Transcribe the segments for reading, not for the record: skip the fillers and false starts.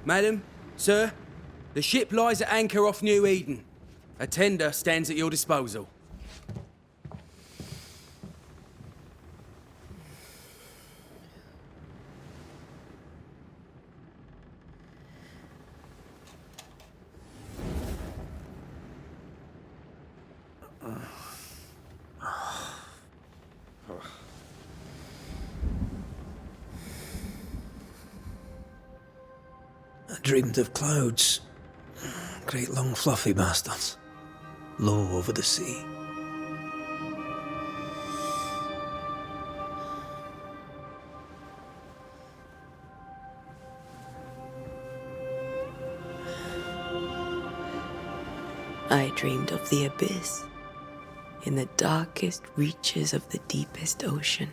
Madam, sir, the ship lies at anchor off New Eden. A tender stands at your disposal. I dreamed of clouds. Great long fluffy bastards. Low over the sea. I dreamed of the abyss, in the darkest reaches of the deepest ocean.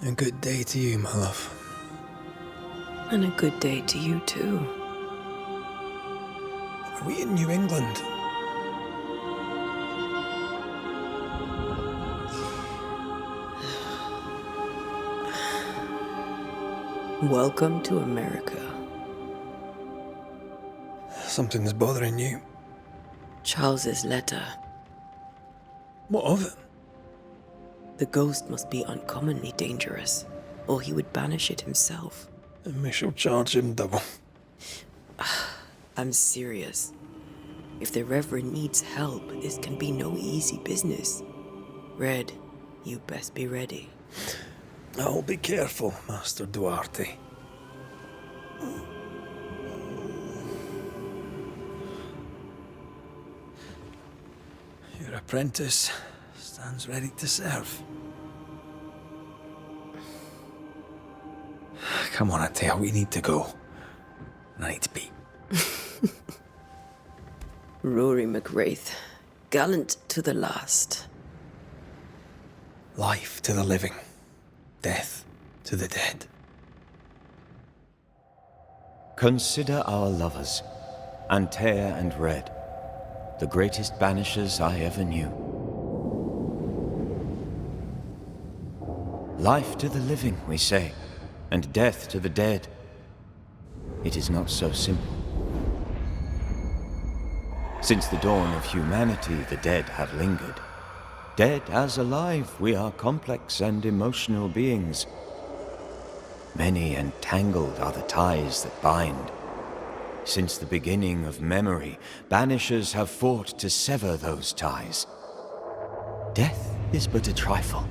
A good day to you, my love. And a good day to you too. Are we in New England? Welcome to America. Something's bothering you. Charles's letter. What of it? The ghost must be uncommonly dangerous, or he would banish it himself. And we shall charge him double. I'm serious. If the Reverend needs help, this can be no easy business. Red, you best be ready. I'll be careful, Master Duarte. Your apprentice stands ready to serve. Come on, Atea, we need to go. I need to be. Rory McWraith, gallant to the last. Life to the living, death to the dead. Consider our lovers, Antea and Red, the greatest banishers I ever knew. Life to the living, we say, and death to the dead. It is not so simple. Since the dawn of humanity, the dead have lingered. Dead as alive, we are complex and emotional beings. Many and tangled are the ties that bind. Since the beginning of memory, banishers have fought to sever those ties. Death is but a trifle.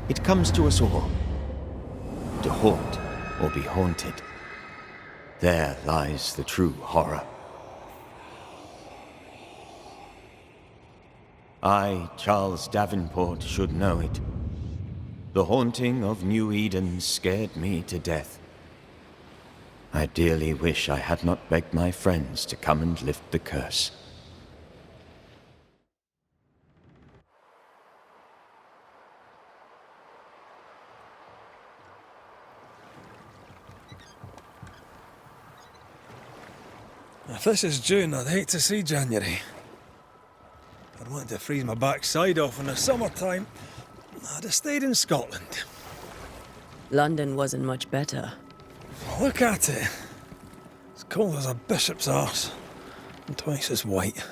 It comes to us all. To haunt or be haunted. There lies the true horror. I, Charles Davenport, should know it. The haunting of New Eden scared me to death. I dearly wish I had not begged my friends to come and lift the curse. If this is June, I'd hate to see January. I'd want to freeze my backside off in the summertime. I'd have stayed in Scotland. London wasn't much better. Look at it. As cold as a bishop's arse. And twice as white.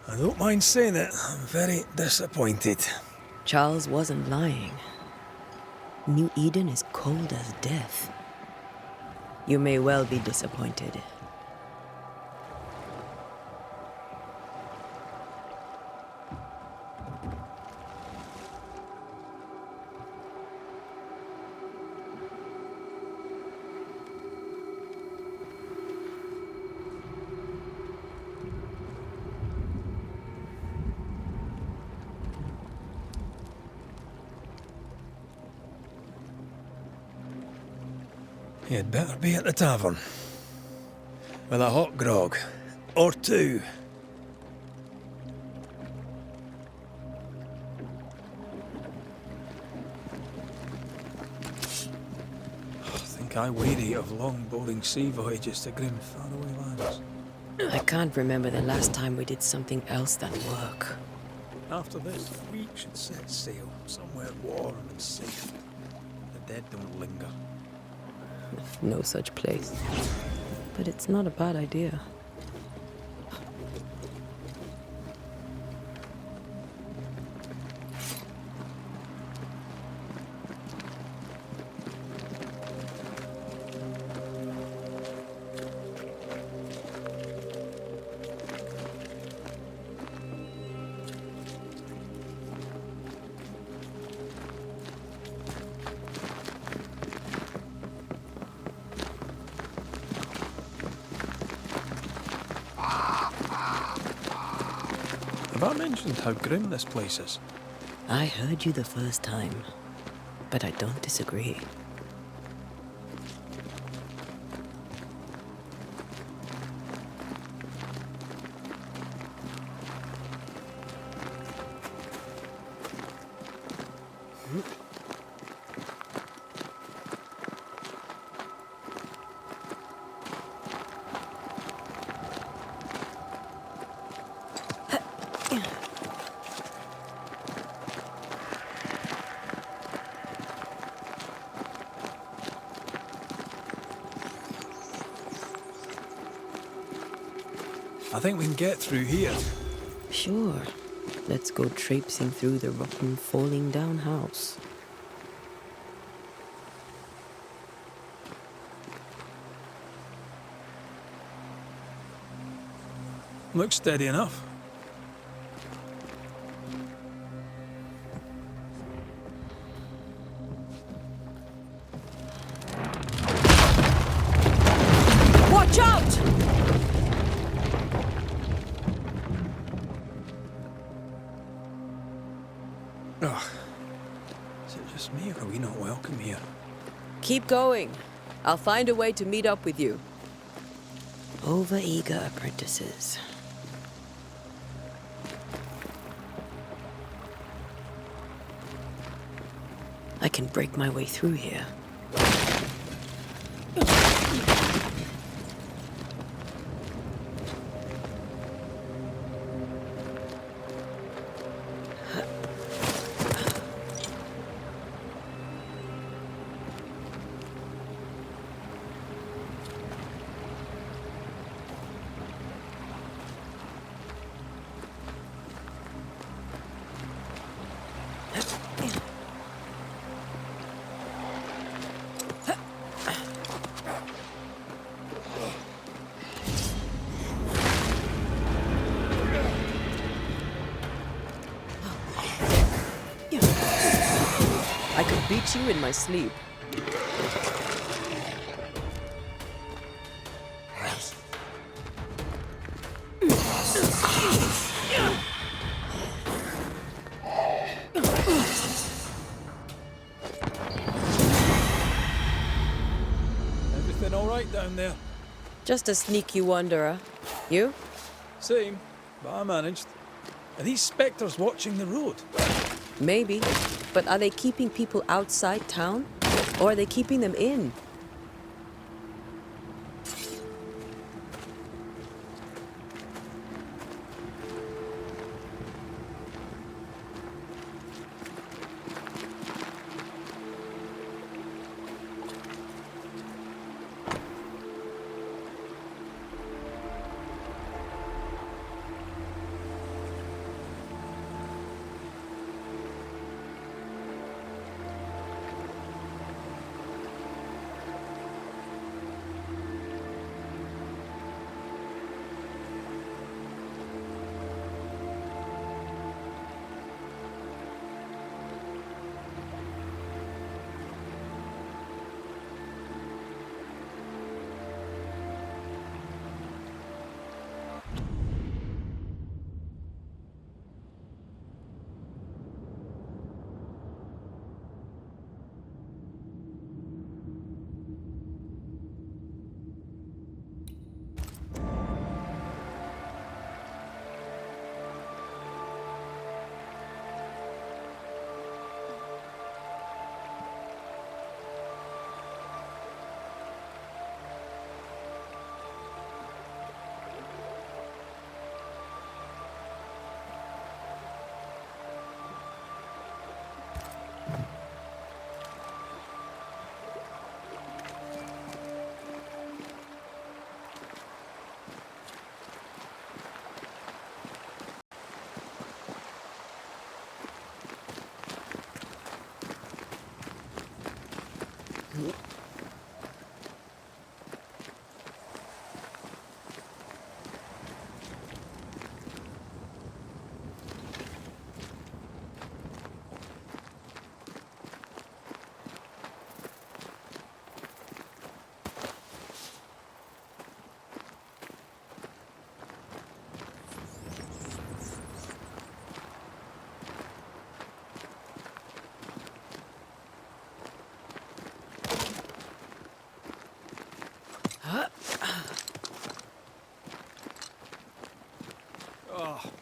I don't mind saying it, I'm very disappointed. Charles wasn't lying. New Eden is cold as death. You may well be disappointed. You'd better be at the tavern. With a hot grog. Or two. I think I weary of long, boring sea voyages to grim, faraway lands. I can't remember the last time we did something else than work. After this, we should set sail somewhere warm and safe. The dead don't linger. No such place. But it's not a bad idea. Have I mentioned how grim this place is? I heard you the first time, but I don't disagree. I think we can get through here. Sure. Let's go traipsing through the rotten, falling down house. Looks steady enough. Watch out! Ugh. Is it just me, or are we not welcome here? Keep going. I'll find a way to meet up with you. Over-eager apprentices. I can break my way through here. I could beat you in my sleep. Everything all right down there? Just a sneaky wanderer. You? Same, but I managed. Are these spectres watching the road? Maybe. But are they keeping people outside town? Or are they keeping them in?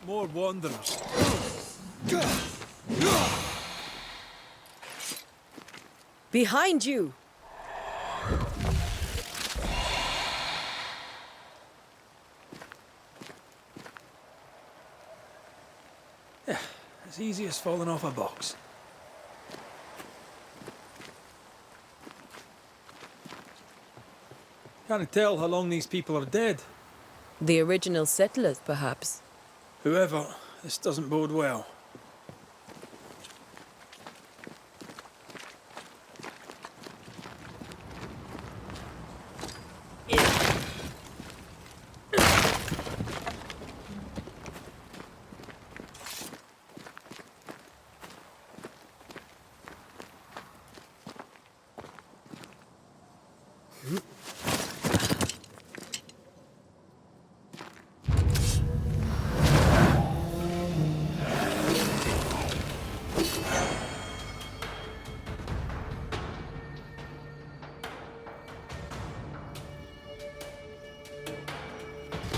more wanderers. Behind you! As easy as falling off a box. Can't tell how long these people are dead. The original settlers, perhaps. Whoever, this doesn't bode well.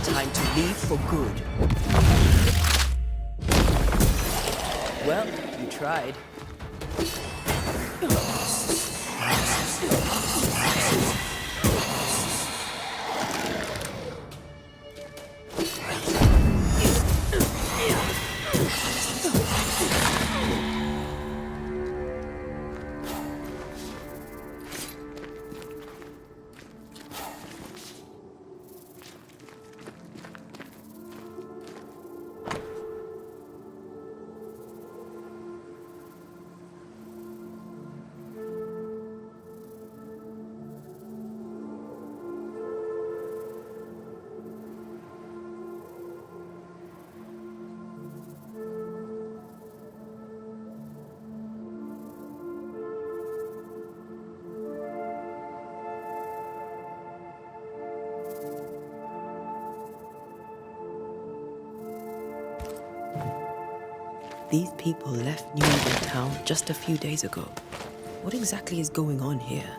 Time to leave for good. Well, you tried. These people left New Eden town just a few days ago. What exactly is going on here?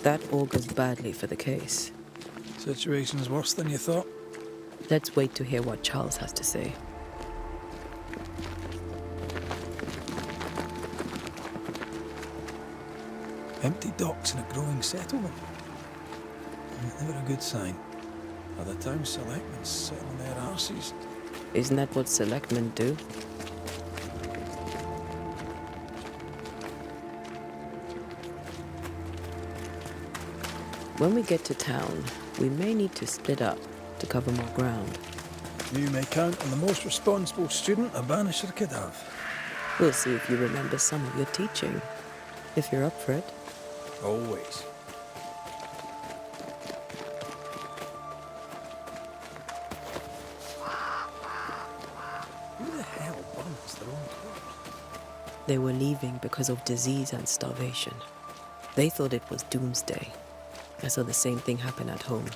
That augurs badly for the case. Situation's worse than you thought. Let's wait to hear what Charles has to say. Empty docks in a growing settlement. Never a good sign. Other town selectmen settling their arses. Isn't that what selectmen do? When we get to town, we may need to split up to cover more ground. You may count on the most responsible student a Banisher could have. We'll see if you remember some of your teaching. If you're up for it. Always. Who the hell burns their own clothes? They were leaving because of disease and starvation. They thought it was doomsday. I saw the same thing happen at home.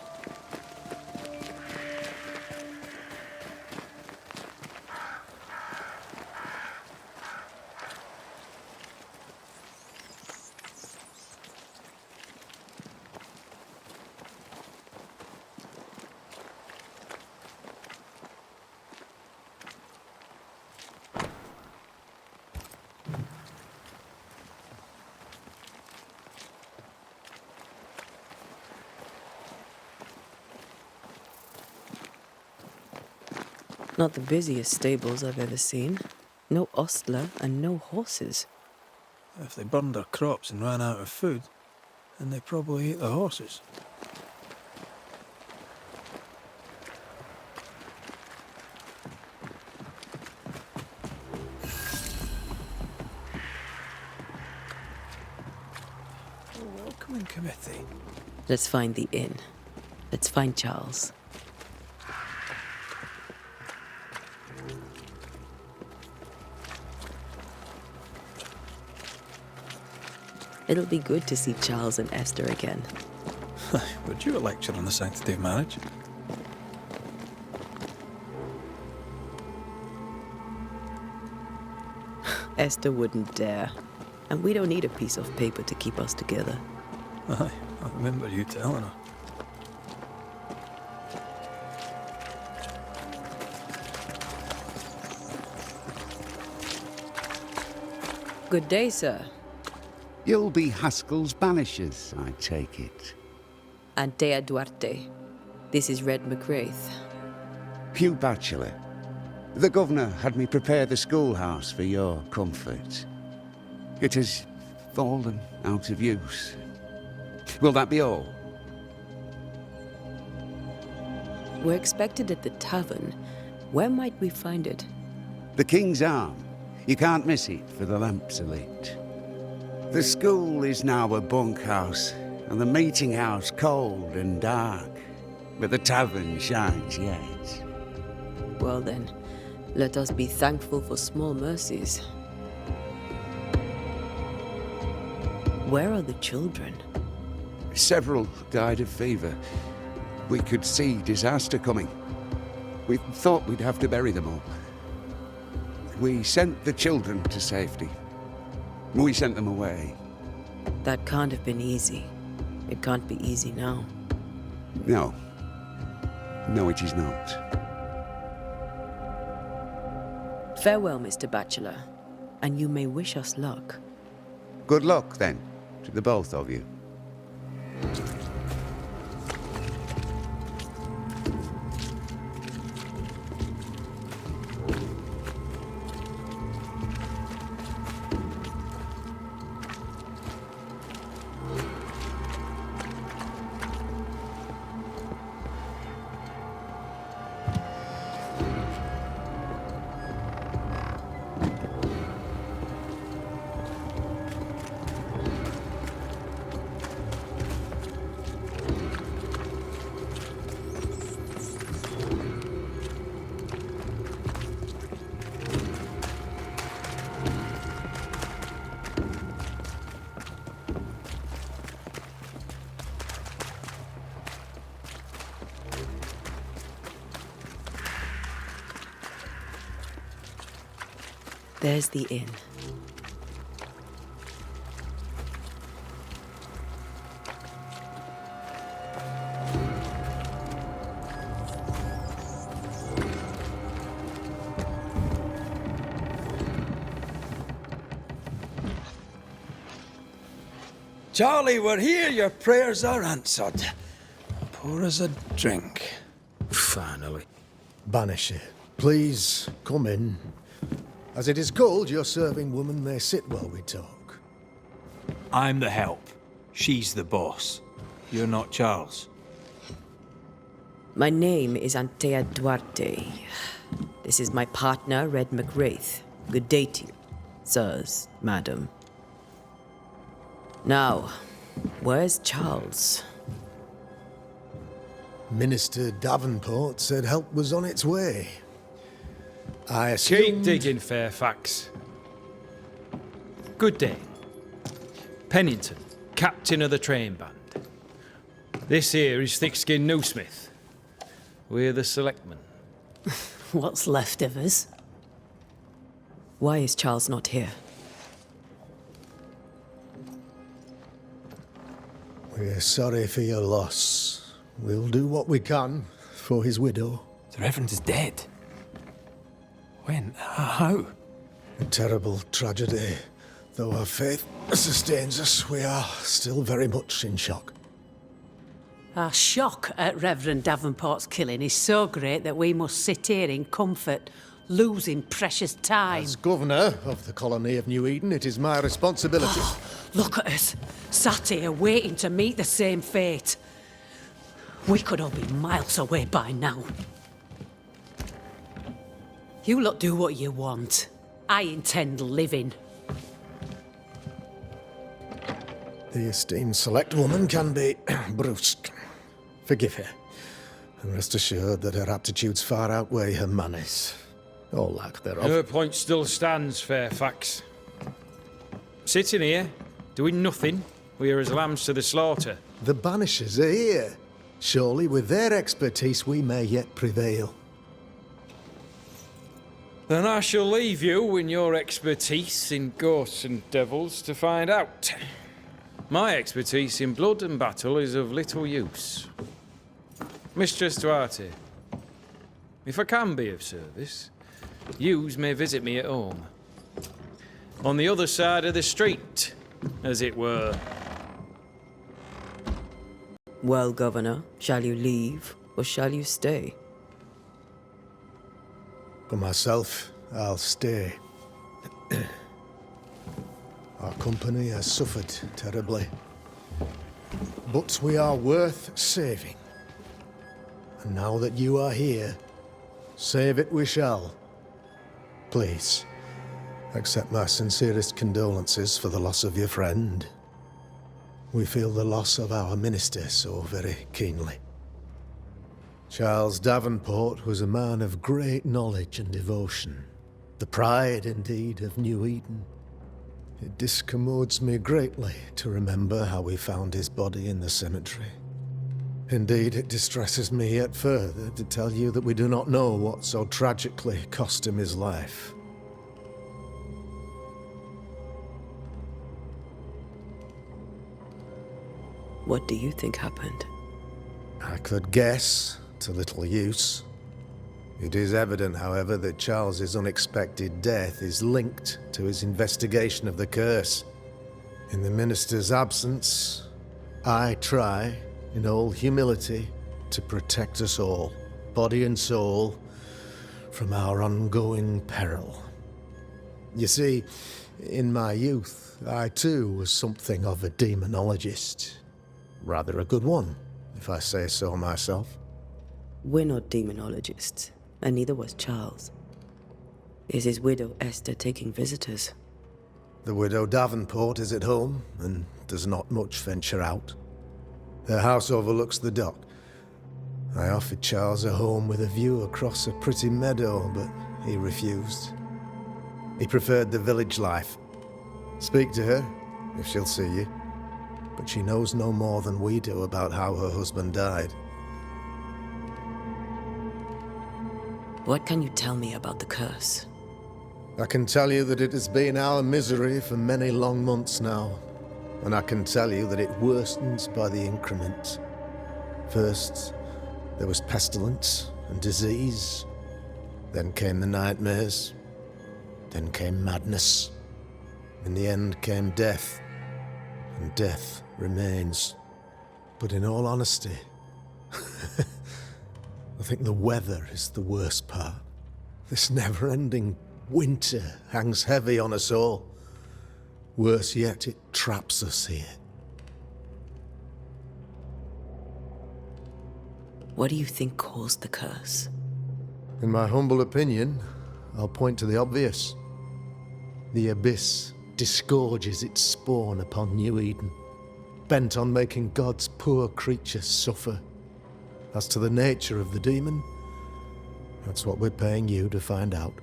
Not the busiest stables I've ever seen. No ostler and no horses. If they burned their crops and ran out of food, then they probably ate the horses. Welcoming committee. Let's find the inn. Let's find Charles. It'll be good to see Charles and Esther again. Would you a lecture on the sanctity of marriage? Esther wouldn't dare. And we don't need a piece of paper to keep us together. Aye, I remember you telling her. Good day, sir. You'll be Haskell's Banishers, I take it. Antea Duarte. This is Red McWraith. Hugh Bachelor. The governor had me prepare the schoolhouse for your comfort. It has fallen out of use. Will that be all? We're expected at the tavern. Where might we find it? The King's Arm. You can't miss it, for the lamps are lit. The school is now a bunkhouse, and the meeting house cold and dark. But the tavern shines yet. Well then, let us be thankful for small mercies. Where are the children? Several died of fever. We could see disaster coming. We thought we'd have to bury them all. We sent the children to safety. We sent them away. That can't have been easy. It can't be easy now. No. No, it is not. Farewell, Mr. Bachelor. And you may wish us luck. Good luck, then, to the both of you. There's the inn. Charlie, we're here. Your prayers are answered. Pour us a drink. Finally. Banisher, please come in. As it is cold, your serving woman may sit while we talk. I'm the help. She's the boss. You're not Charles. My name is Antea Duarte. This is my partner, Red McWraith. Good day to you, sirs, madam. Now, where's Charles? Minister Davenport said help was on its way. I Keep assumed... digging, Fairfax. Good day. Pennington, captain of the train band. This here is Thickskin Newsmith. We're the selectmen. What's left of us? Why is Charles not here? We're sorry for your loss. We'll do what we can for his widow. The Reverend is dead. When? How? A terrible tragedy. Though our faith sustains us, we are still very much in shock. Our shock at Reverend Davenport's killing is so great that we must sit here in comfort, losing precious time. As governor of the colony of New Eden, it is my responsibility. Look at us, sat here waiting to meet the same fate. We could all be miles away by now. You lot do what you want. I intend living. The esteemed select woman can be brusque. Forgive her, and rest assured that her aptitudes far outweigh her manners. Or lack thereof. Her point still stands, Fairfax. Sitting here, doing nothing, we are as lambs to the slaughter. The Banishers are here. Surely with their expertise we may yet prevail. Then I shall leave you in your expertise in ghosts and devils to find out. My expertise in blood and battle is of little use. Mistress Duarte, if I can be of service, yous may visit me at home. On the other side of the street, as it were. Well, Governor, shall you leave or shall you stay? For myself, I'll stay. Our company has suffered terribly. But we are worth saving. And now that you are here, save it we shall. Please, accept my sincerest condolences for the loss of your friend. We feel the loss of our minister so very keenly. Charles Davenport was a man of great knowledge and devotion. The pride, indeed, of New Eden. It discommodes me greatly to remember how we found his body in the cemetery. Indeed, it distresses me yet further to tell you that we do not know what so tragically cost him his life. What do you think happened? I could guess, to little use. It is evident, however, that Charles's unexpected death is linked to his investigation of the curse. In the minister's absence, I try, in all humility, to protect us all, body and soul, from our ongoing peril. You see, in my youth, I too was something of a demonologist. Rather a good one, if I say so myself. We're not demonologists, and neither was Charles. Is his widow Esther taking visitors? The widow Davenport is at home, and does not much venture out. Her house overlooks the dock. I offered Charles a home with a view across a pretty meadow, but he refused. He preferred the village life. Speak to her, if she'll see you. But she knows no more than we do about how her husband died. What can you tell me about the curse? I can tell you that it has been our misery for many long months now. And I can tell you that it worsens by the increment. First, there was pestilence and disease. Then came the nightmares. Then came madness. In the end came death. And death remains. But in all honesty, I think the weather is the worst part. This never-ending winter hangs heavy on us all. Worse yet, it traps us here. What do you think caused the curse? In my humble opinion, I'll point to the obvious. The abyss disgorges its spawn upon New Eden, bent on making God's poor creatures suffer. As to the nature of the demon, that's what we're paying you to find out.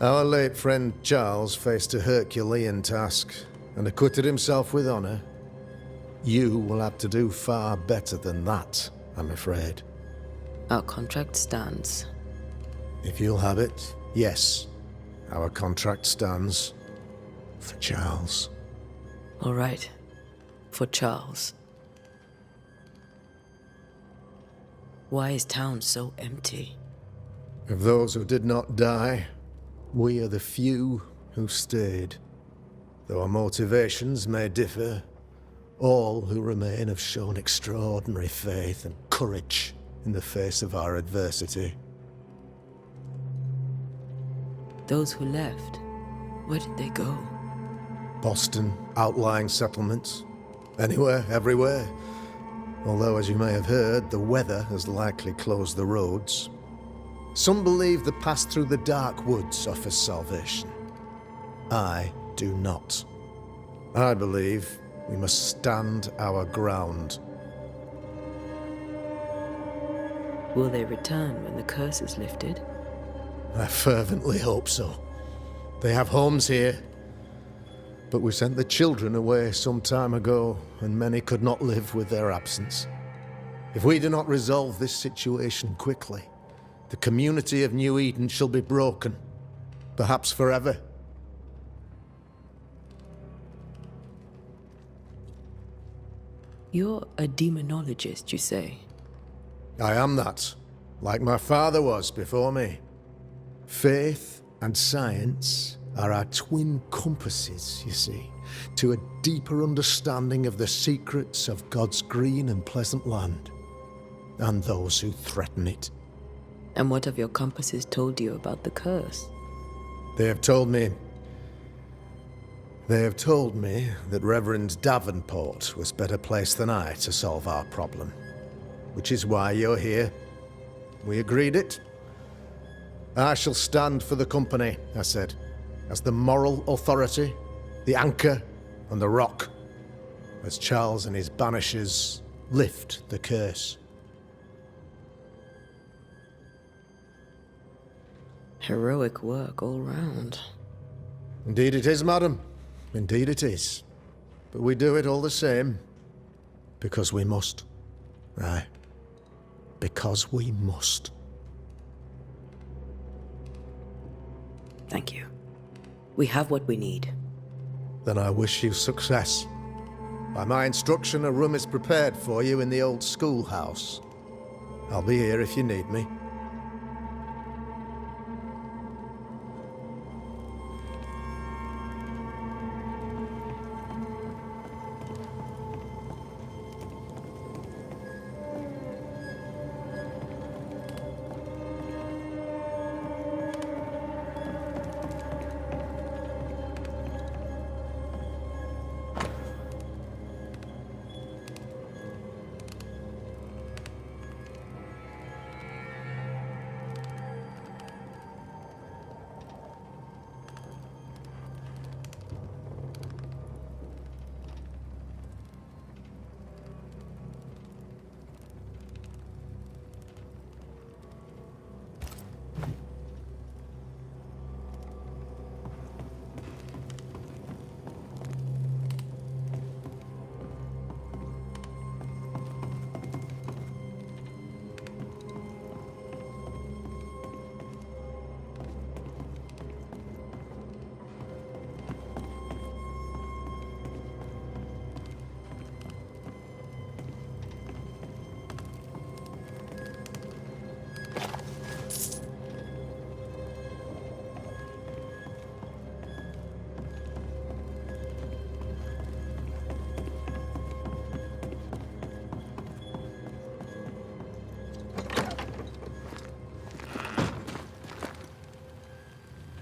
Our late friend Charles faced a Herculean task and acquitted himself with honor. You will have to do far better than that, I'm afraid. Our contract stands. If you'll have it, yes, our contract stands. For Charles. All right. For Charles. Why is town so empty? Of those who did not die, we are the few who stayed. Though our motivations may differ, All who remain have shown extraordinary faith and courage in the face of our adversity. Those who left, where did they go? Boston, outlying settlements. Anywhere, everywhere. Although, as you may have heard, the weather has likely closed the roads. Some believe the path through the dark woods offers salvation. I do not. I believe we must stand our ground. Will they return when the curse is lifted? I fervently hope so. They have homes here. But we sent the children away some time ago, and many could not live with their absence. If we do not resolve this situation quickly, the community of New Eden shall be broken, perhaps forever. You're a demonologist, you say? I am that, like my father was before me. Faith and science are our twin compasses, you see, to a deeper understanding of the secrets of God's green and pleasant land, and those who threaten it. And what have your compasses told you about the curse? They have told me that Reverend Davenport was better placed than I to solve our problem, which is why you're here. We agreed it. I shall stand for the company, I said, as the moral authority, the anchor, and the rock, as Charles and his Banishers lift the curse. Heroic work all round. Indeed it is, madam. Indeed it is. But we do it all the same, because we must. Aye. Because we must. Thank you. We have what we need. Then I wish you success. By my instruction, a room is prepared for you in the old schoolhouse. I'll be here if you need me.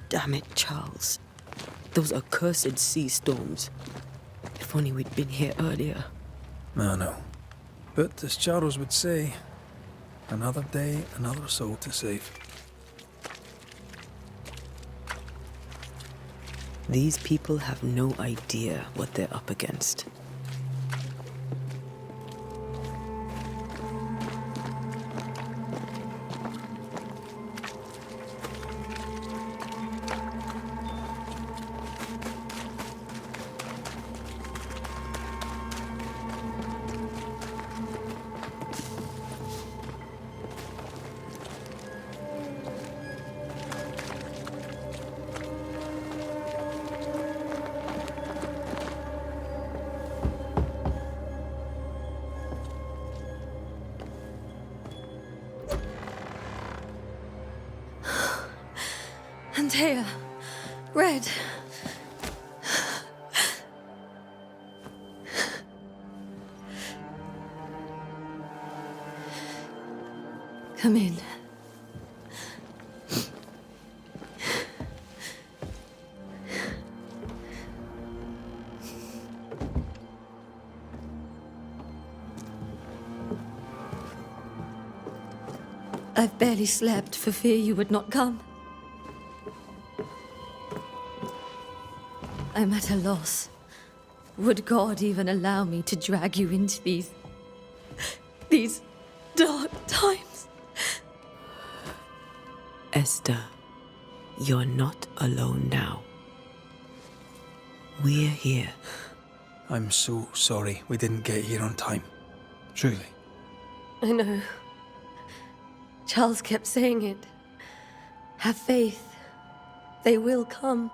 Damn it, Charles. Those accursed sea storms. If only we'd been here earlier. I know. But as Charles would say, another day, another soul to save. These people have no idea what they're up against. Antea, Red. Come in. I've barely slept for fear you would not come. I'm at a loss. Would God even allow me to drag you into these dark times? Esther, you're not alone now. We're here. I'm so sorry we didn't get here on time. Truly. I know. Charles kept saying it. Have faith. They will come.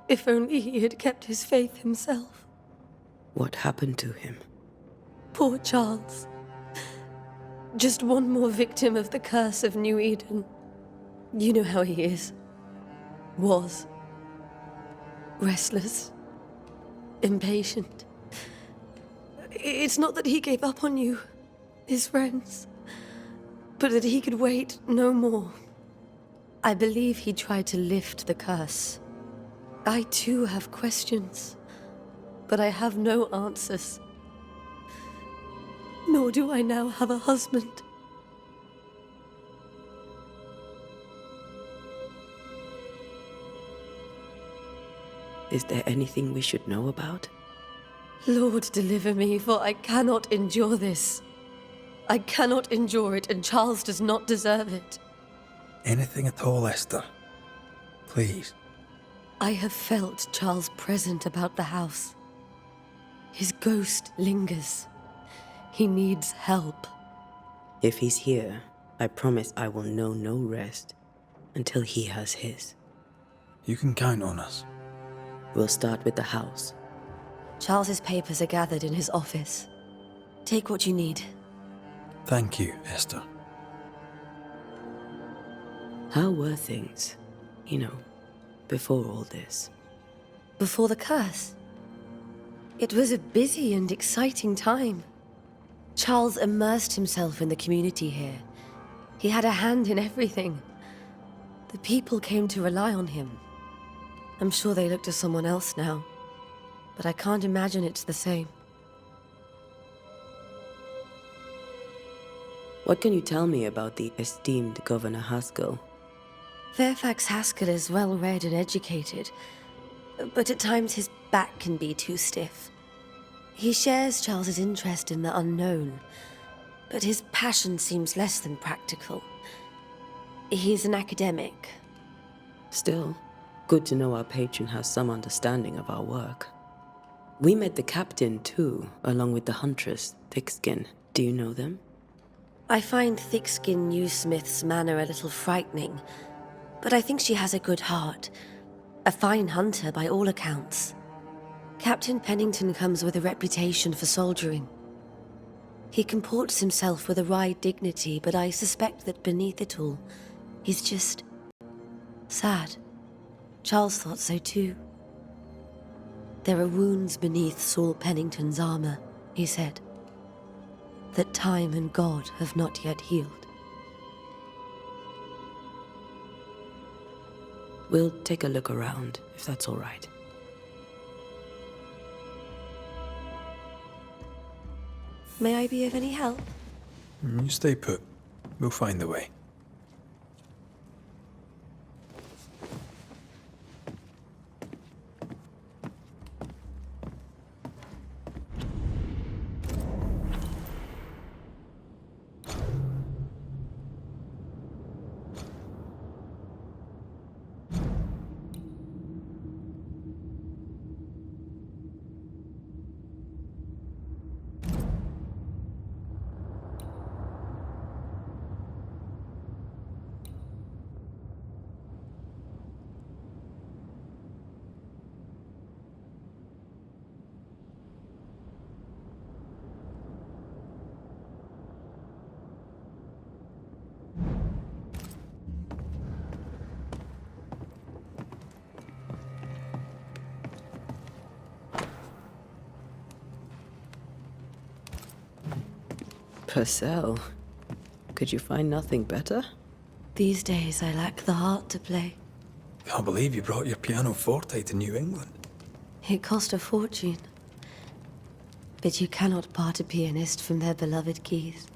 If only he had kept his faith himself. What happened to him? Poor Charles. Just one more victim of the curse of New Eden. You know how he is. Was. Restless. Impatient. It's not that he gave up on you, his friends, but that he could wait no more. I believe he tried to lift the curse. I too have questions, but I have no answers. Nor do I now have a husband. Is there anything we should know about? Lord, deliver me, for I cannot endure this. I cannot endure it, and Charles does not deserve it. Anything at all, Esther. Please. I have felt Charles present about the house. His ghost lingers. He needs help. If he's here, I promise I will know no rest until he has his. You can count on us. We'll start with the house. Charles's papers are gathered in his office. Take what you need. Thank you, Esther. How were things, before all this? Before the curse. It was a busy and exciting time. Charles immersed himself in the community here. He had a hand in everything. The people came to rely on him. I'm sure they look to someone else now, but I can't imagine it's the same. What can you tell me about the esteemed Governor Haskell? Fairfax Haskell is well read and educated, but at times his back can be too stiff. He shares Charles's interest in the unknown, but his passion seems less than practical. He's an academic. Still, good to know our patron has some understanding of our work. We met the captain too, along with the huntress, Thickskin. Do you know them? I find Thickskin Newsmith's manner a little frightening, but I think she has a good heart. A fine hunter by all accounts. Captain Pennington comes with a reputation for soldiering. He comports himself with a wry dignity, but I suspect that beneath it all, he's just sad. Charles thought so too. There are wounds beneath Saul Pennington's armor, he said, that time and God have not yet healed. We'll take a look around, if that's all right. May I be of any help? You stay put. We'll find the way. Purcell. Could you find nothing better? These days, I lack the heart to play. Can't believe you brought your pianoforte to New England. It cost a fortune. But you cannot part a pianist from their beloved keys.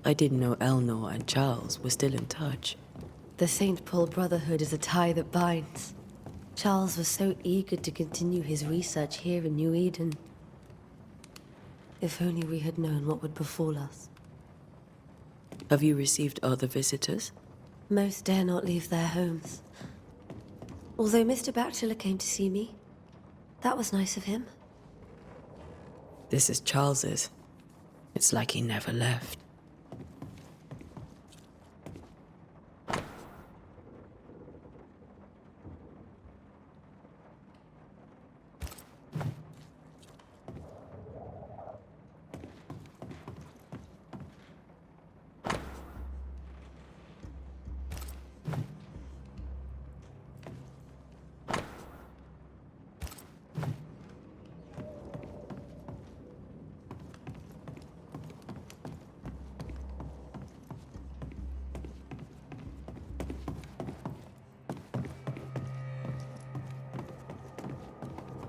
I didn't know Eleanor and Charles were still in touch. The St. Paul Brotherhood is a tie that binds. Charles was so eager to continue his research here in New Eden. If only we had known what would befall us. Have you received other visitors? Most dare not leave their homes. Although Mr. Bachelor came to see me. That was nice of him. This is Charles's. It's like he never left.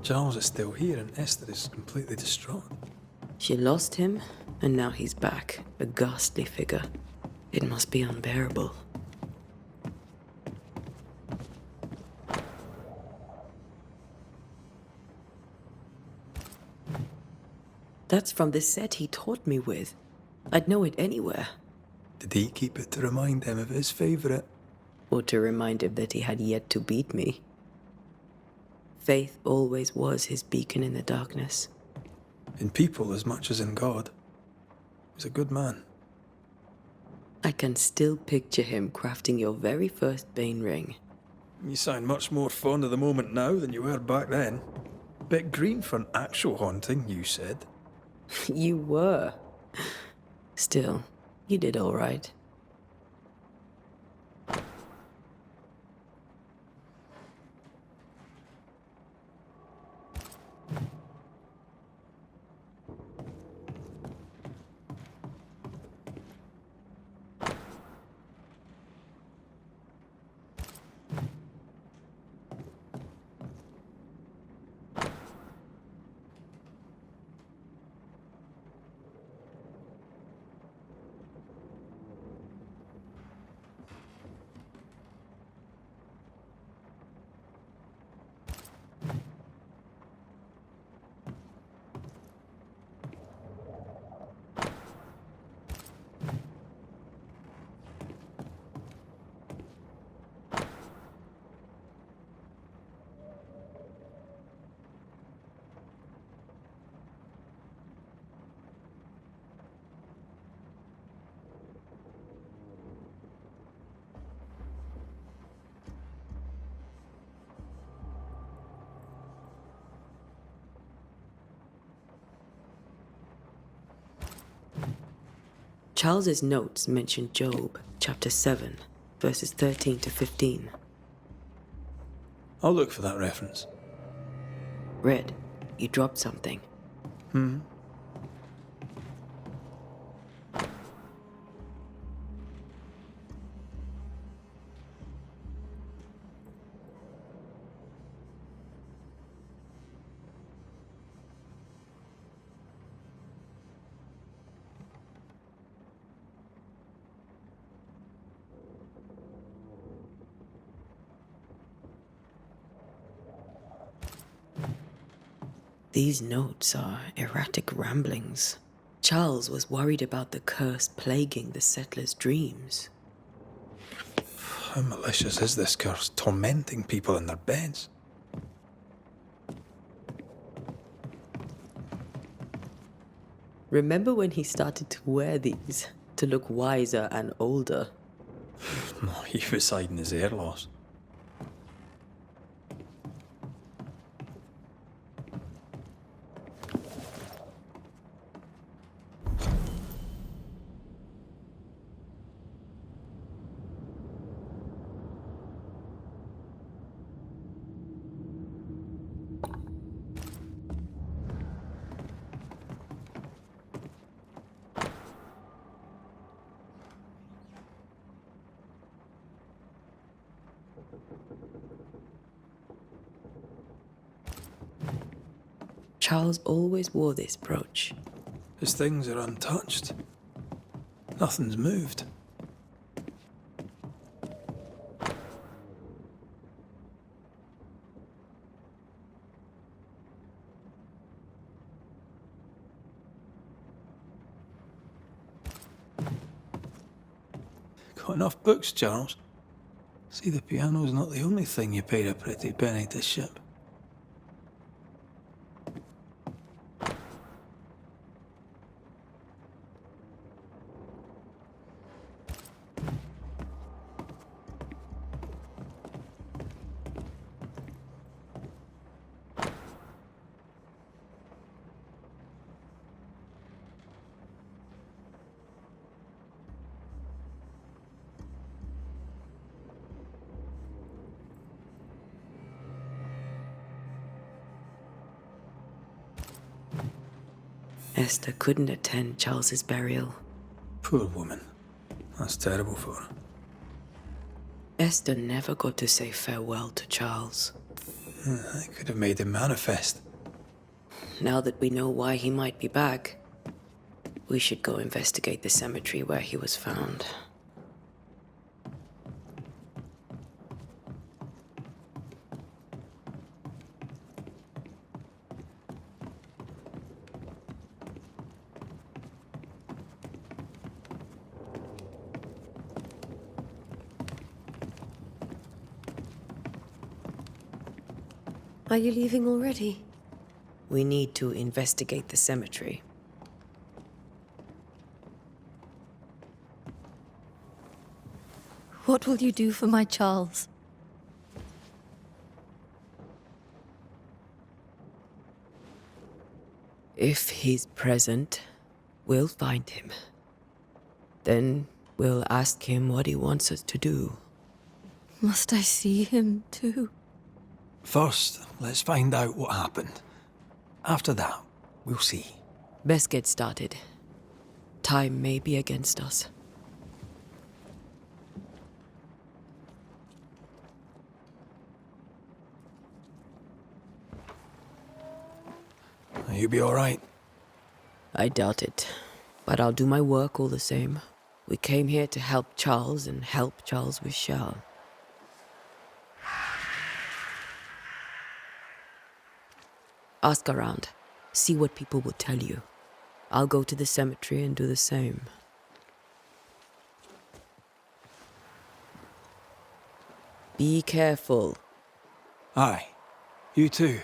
Charles is still here and Esther is completely distraught. She lost him, and now he's back, a ghastly figure. It must be unbearable. That's from the set he taught me with. I'd know it anywhere. Did he keep it to remind him of his favourite? Or to remind him that he had yet to beat me. Faith always was his beacon in the darkness. In people as much as in God. He was a good man. I can still picture him crafting your very first Bane ring. You sound much more fond of the moment now than you were back then. Bit green for an actual haunting, you said. You were. Still, you did all right. Charles's notes mention Job, chapter 7, verses 13 to 15. I'll look for that reference. Red, you dropped something. These notes are erratic ramblings. Charles was worried about the curse plaguing the settlers' dreams. How malicious is this curse, tormenting people in their beds? Remember when he started to wear these to look wiser and older? He was hiding his hair loss. Charles always wore this brooch. His things are untouched. Nothing's moved. Got enough books, Charles? See, the piano's not the only thing you paid a pretty penny to ship. Esther couldn't attend Charles's burial. Poor woman. That's terrible for her. Esther never got to say farewell to Charles. I could have made him manifest. Now that we know why he might be back, we should go investigate the cemetery where he was found. Are you leaving already? We need to investigate the cemetery. What will you do for my Charles? If he's present, we'll find him. Then we'll ask him what he wants us to do. Must I see him too? First, let's find out what happened. After that, we'll see. Best get started. Time may be against us. You'll be all right. I doubt it, but I'll do my work all the same. We came here to help Charles and help Charles with Shell. Ask around. See what people will tell you. I'll go to the cemetery and do the same. Be careful. Aye. You too.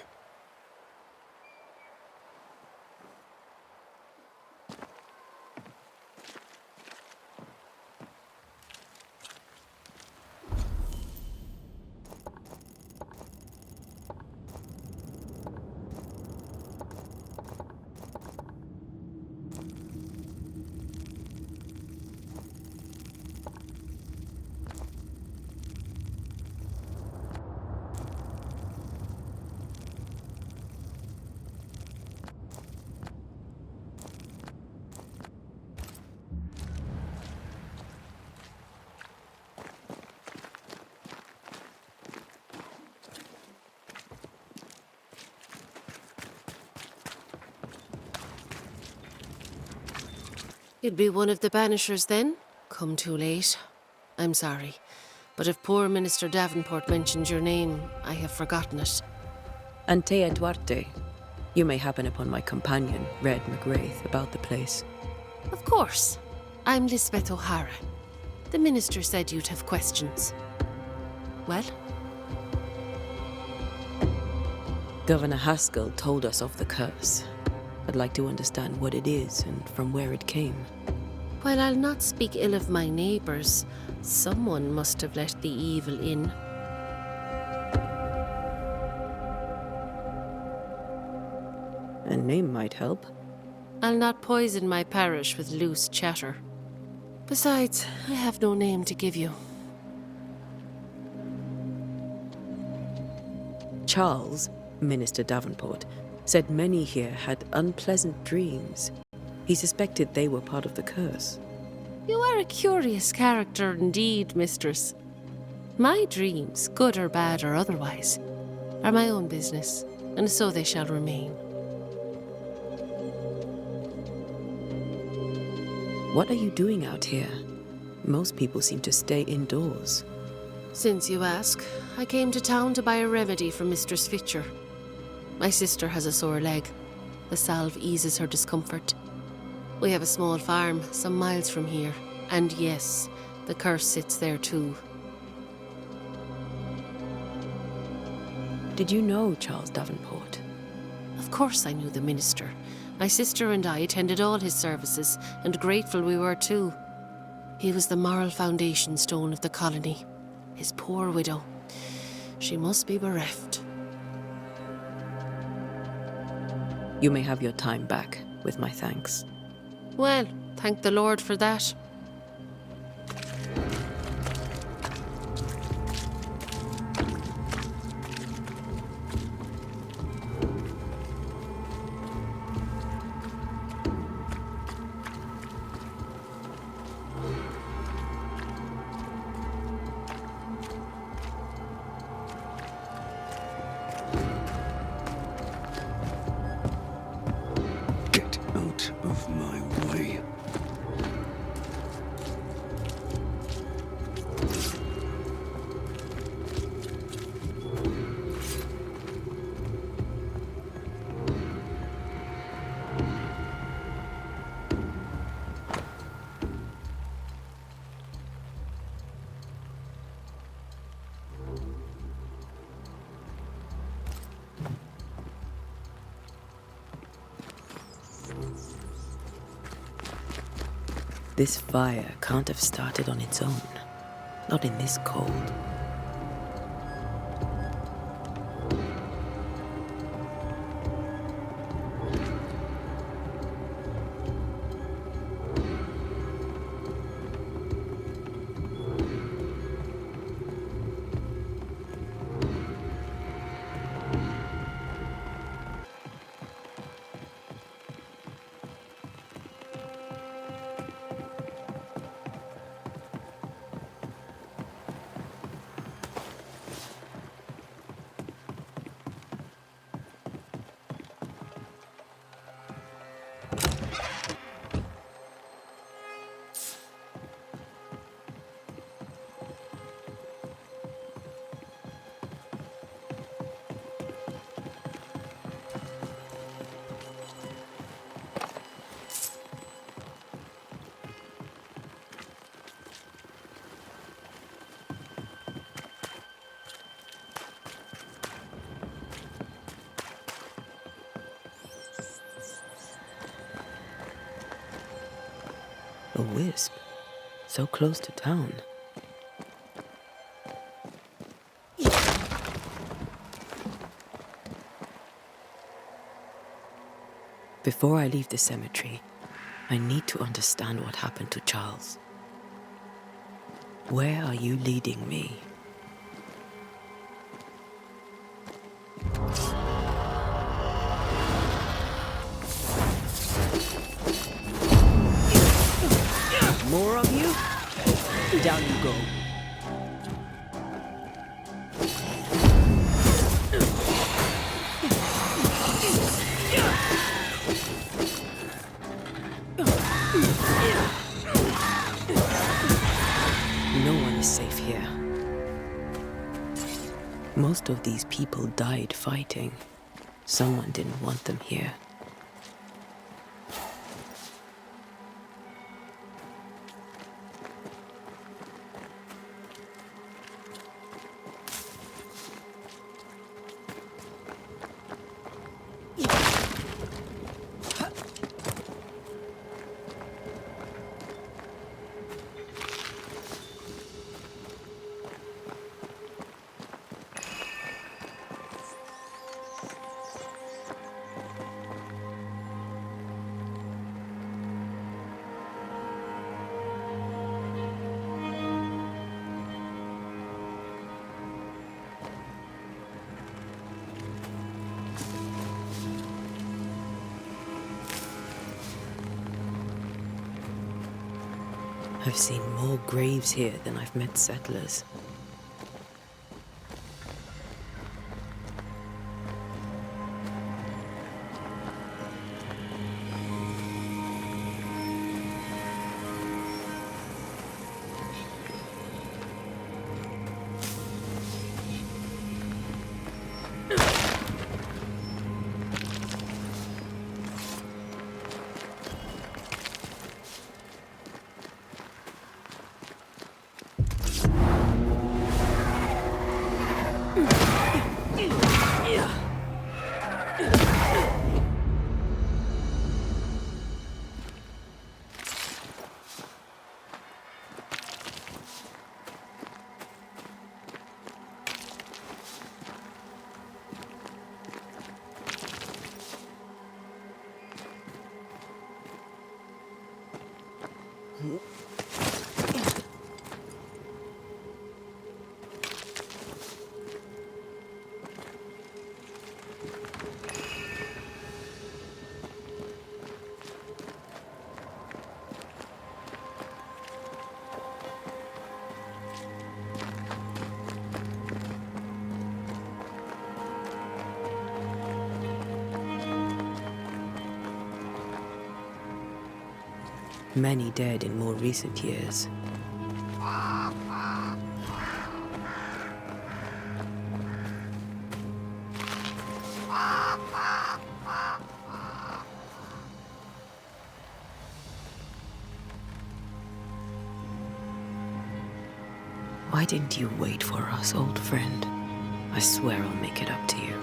You'd be one of the Banishers then? Come too late. I'm sorry. But if poor Minister Davenport mentioned your name, I have forgotten it. Antea Duarte. You may happen upon my companion, Red McGrath, about the place. Of course. I'm Lisbeth O'Hara. The minister said you'd have questions. Well? Governor Haskell told us of the curse. I'd like to understand what it is and from where it came. While I'll not speak ill of my neighbours, someone must have let the evil in. A name might help. I'll not poison my parish with loose chatter. Besides, I have no name to give you. Charles, Minister Davenport, said many here had unpleasant dreams. He suspected they were part of the curse. You are a curious character indeed, mistress. My dreams, good or bad or otherwise, are my own business, and so they shall remain. What are you doing out here? Most people seem to stay indoors. Since you ask, I came to town to buy a remedy from Mistress Fitcher. My sister has a sore leg. The salve eases her discomfort. We have a small farm some miles from here, and yes, the curse sits there too. Did you know Charles Davenport? Of course I knew the minister. My sister and I attended all his services, and grateful we were too. He was the moral foundation stone of the colony. His poor widow. She must be bereft. You may have your time back, with my thanks. Well, thank the Lord for that. Get out of my way. This fire can't have started on its own. Not in this cold. A wisp. So close to town. Before I leave the cemetery, I need to understand what happened to Charles. Where are you leading me? More of you? Down you go. No one is safe here. Most of these people died fighting. Someone didn't want them here. I've seen more graves here than I've met settlers. Many dead in more recent years. Why didn't you wait for us, old friend? I swear I'll make it up to you.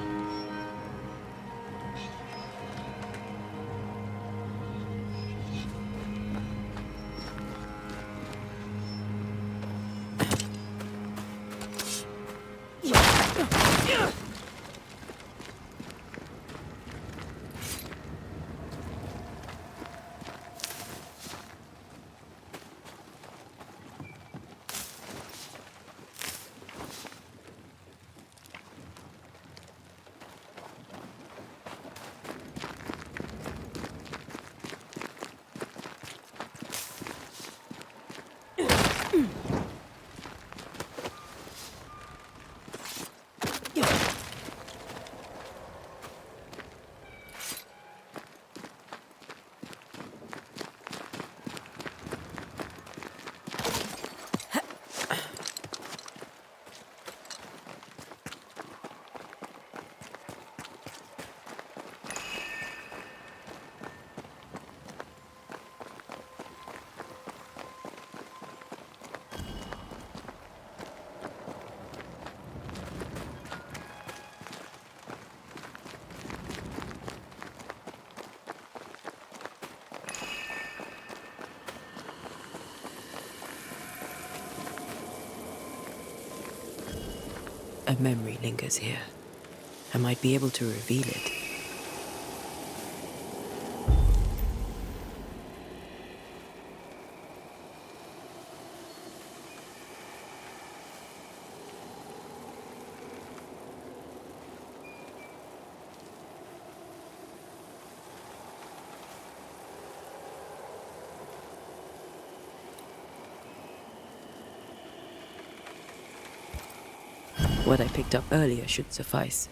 A memory lingers here. I might be able to reveal it. What I picked up earlier should suffice.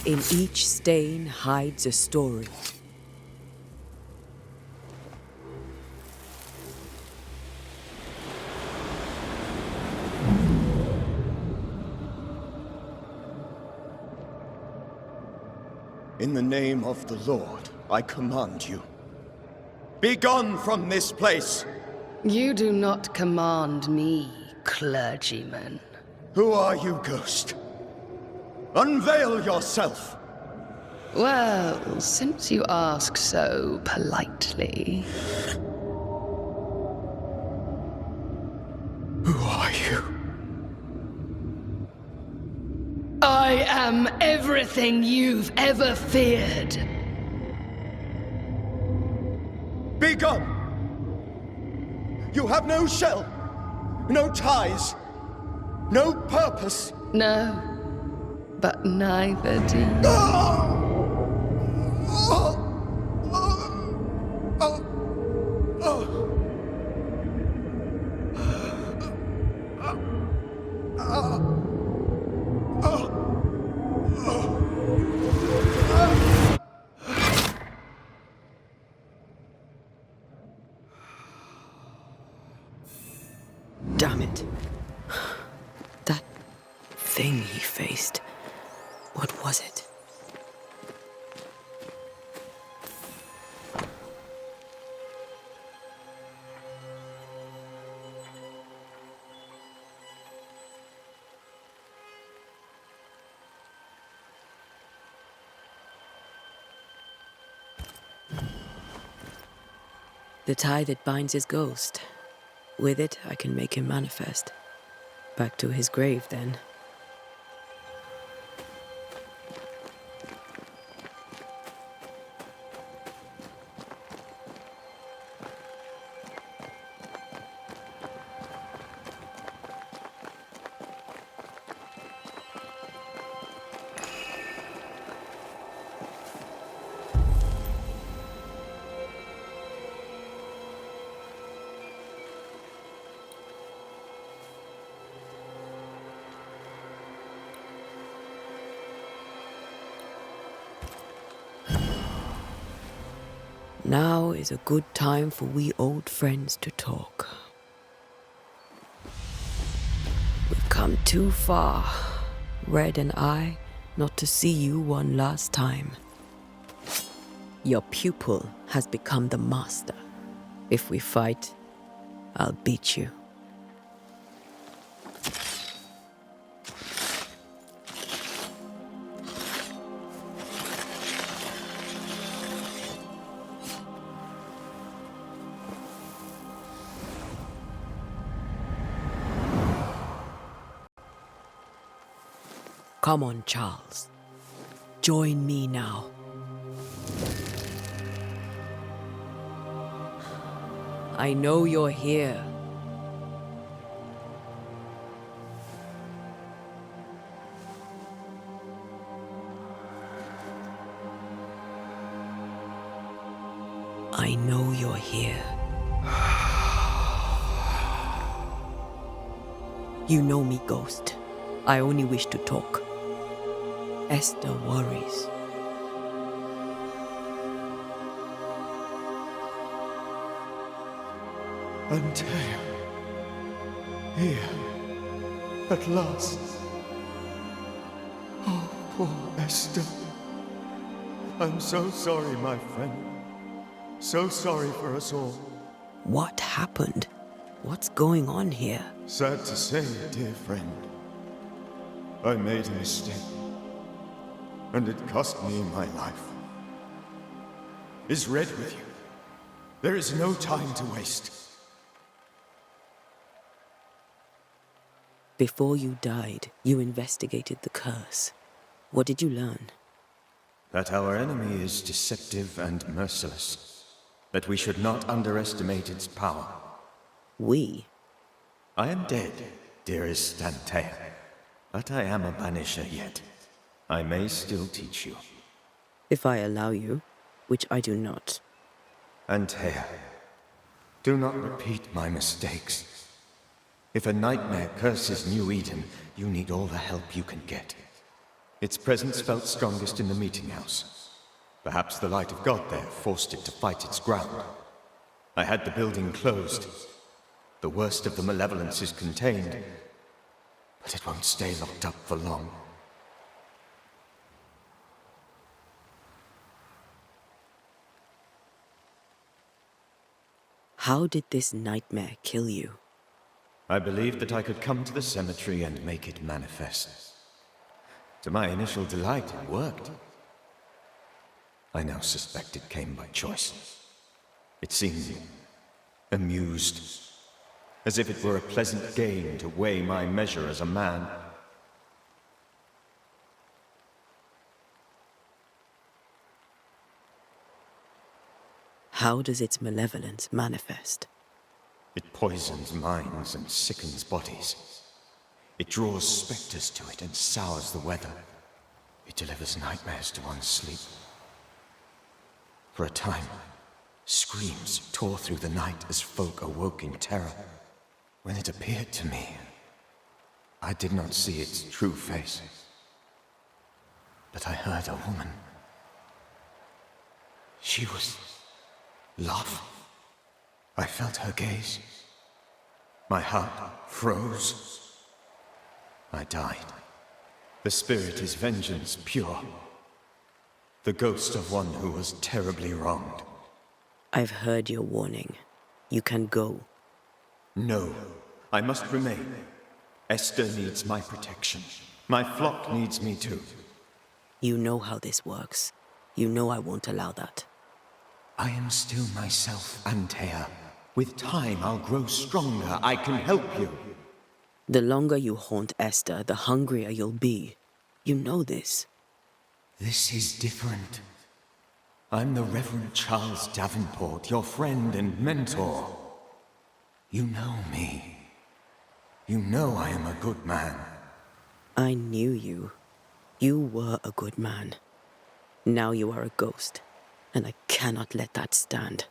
In each stain hides a story. In the name of the Lord, I command you. Be gone from this place! You do not command me, clergyman. Who are you, ghost? Unveil yourself! Well, since you ask so politely... Who are you? I am everything you've ever feared. Be gone! You have no shell, no ties, no purpose. No, but neither do you. Damn it. That thing he faced. What was it? The tie that binds his ghost. With it, I can make him manifest. Back to his grave, then. Now is a good time for we old friends to talk. We've come too far, Red and I, not to see you one last time. Your pupil has become the master. If we fight, I'll beat you. Come on, Charles. Join me now. I know you're here. I know you're here. You know me, Ghost. I only wish to talk. Esther worries. Antea. Here. At last. Oh, poor Esther. I'm so sorry, my friend. So sorry for us all. What happened? What's going on here? Sad to say, dear friend. I made a mistake. And it cost me my life. Is Red with you? There is no time to waste. Before you died, you investigated the curse. What did you learn? That our enemy is deceptive and merciless. That we should not underestimate its power. We? I am dead, dearest Antea. But I am a Banisher yet. I may still teach you. If I allow you, which I do not. Antea, do not repeat my mistakes. If a nightmare curses New Eden, you need all the help you can get. Its presence felt strongest in the meeting house. Perhaps the light of God there forced it to fight its ground. I had the building closed. The worst of the malevolence is contained, but it won't stay locked up for long. How did this nightmare kill you? I believed that I could come to the cemetery and make it manifest. To my initial delight, it worked. I now suspect it came by choice. It seemed amused, as if it were a pleasant game to weigh my measure as a man. How does its malevolence manifest? It poisons minds and sickens bodies. It draws specters to it and sours the weather. It delivers nightmares to one's sleep. For a time, screams tore through the night as folk awoke in terror. When it appeared to me, I did not see its true face. But I heard a woman. She was love. I felt her gaze. My heart froze. I died. The spirit is vengeance pure. The ghost of one who was terribly wronged. I've heard your warning. You can go. No, I must remain. Esther needs my protection. My flock needs me too. You know how this works. You know I won't allow that. I am still myself, Antea. With time, I'll grow stronger. I can help you. The longer you haunt Esther, the hungrier you'll be. You know this. This is different. I'm the Reverend Charles Davenport, your friend and mentor. You know me. You know I am a good man. I knew you. You were a good man. Now you are a ghost, and I cannot let that stand.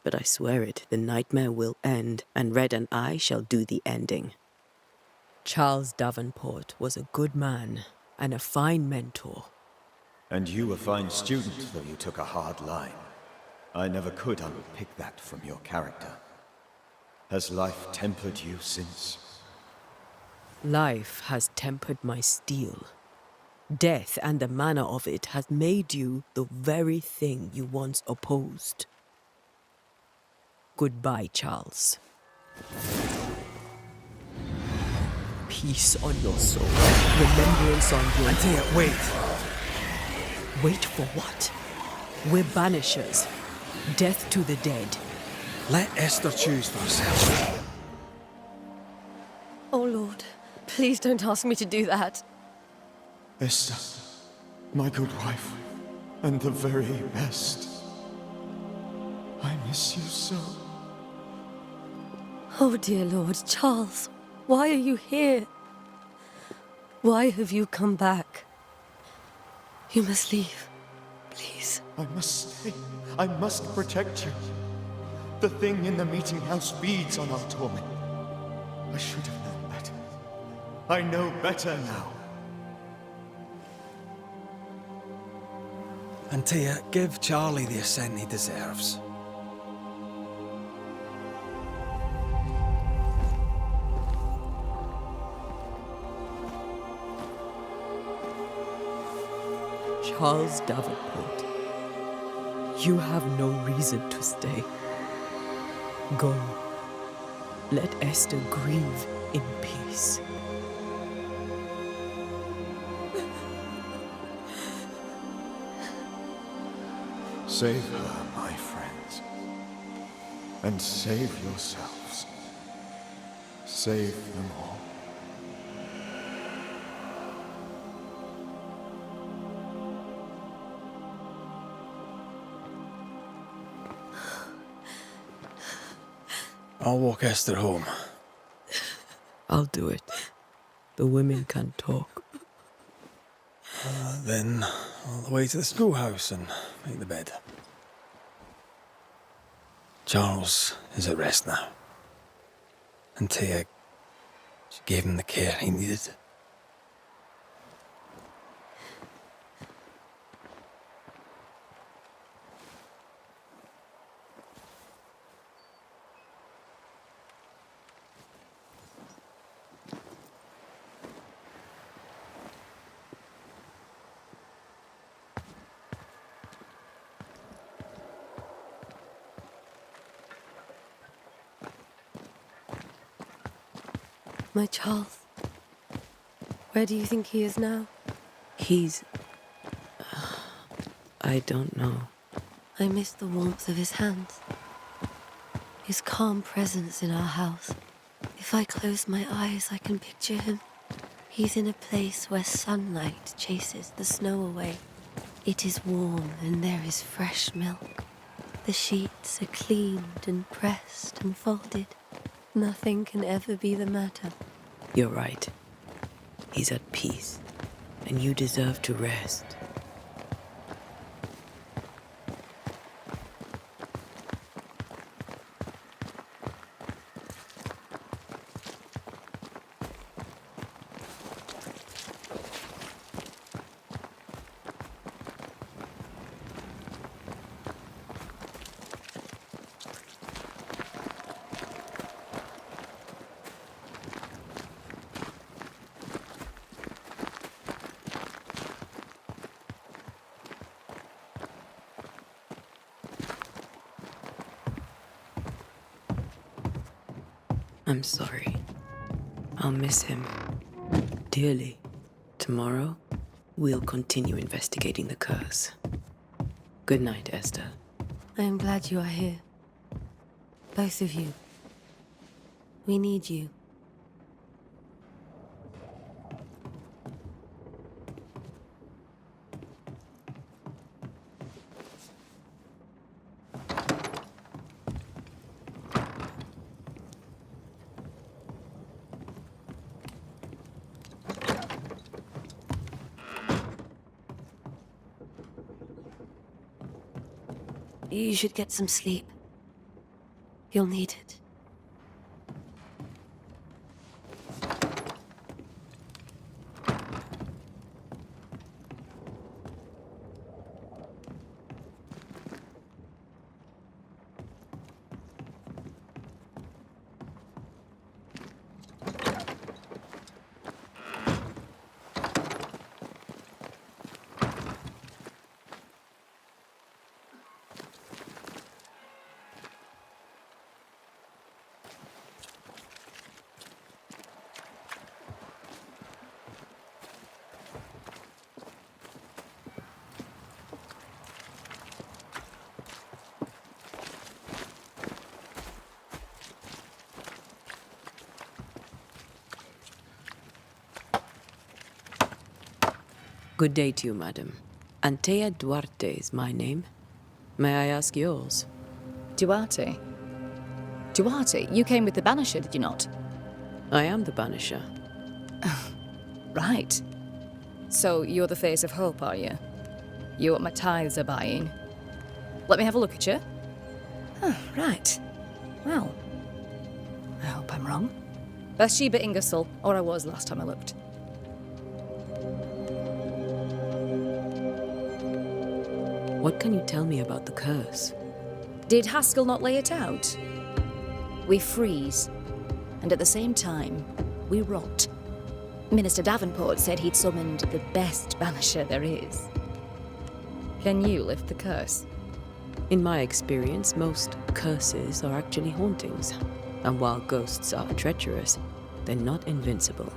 But I swear it, the nightmare will end, and Red and I shall do the ending. Charles Davenport was a good man and a fine mentor. And you a fine student, though you took a hard line. I never could unpick that from your character. Has life tempered you since? Life has tempered my steel. Death and the manner of it has made you the very thing you once opposed. Goodbye, Charles. Peace on your soul. Remembrance on your... Antea, wait! Wait for what? We're banishers. Death to the dead. Let Esther choose for herself. Oh, Lord, please don't ask me to do that. Esther, my good wife, and the very best. I miss you so. Oh, dear Lord, Charles, why are you here? Why have you come back? You must leave, please. I must stay. I must protect you. The thing in the meeting house feeds on our torment. I should have known better. I know better now. Antea, give Charlie the ascent he deserves. Charles Davenport, you have no reason to stay. Go. Let Esther grieve in peace. Save her, my friends. And save yourselves. Save them all. I'll walk Esther home. I'll do it. The women can talk. Then all the way to the schoolhouse and make the bed. Charles is at rest now. Antea, she gave him the care he needed. My Charles. Where do you think he is now? He's... I don't know. I miss the warmth of his hands. His calm presence in our house. If I close my eyes, I can picture him. He's in a place where sunlight chases the snow away. It is warm and there is fresh milk. The sheets are cleaned and pressed and folded. Nothing can ever be the matter. You're right. He's at peace, and you deserve to rest. I'm sorry. I'll miss him dearly. Tomorrow, we'll continue investigating the curse. Good night, Esther. I am glad you are here. Both of you. We need you. You should get some sleep. You'll need it. Good day to you, madam. Antea Duarte is my name. May I ask yours? Duarte? Duarte, you came with the Banisher, did you not? I am the Banisher. Right. So you're the face of hope, are you? You're what my tithes are buying. Let me have a look at you. Oh, right. Well, I hope I'm wrong. Bathsheba Ingersoll, or I was last time I looked. What can you tell me about the curse? Did Haskell not lay it out? We freeze, and at the same time, we rot. Minister Davenport said he'd summoned the best banisher there is. Can you lift the curse? In my experience, most curses are actually hauntings. And while ghosts are treacherous, they're not invincible.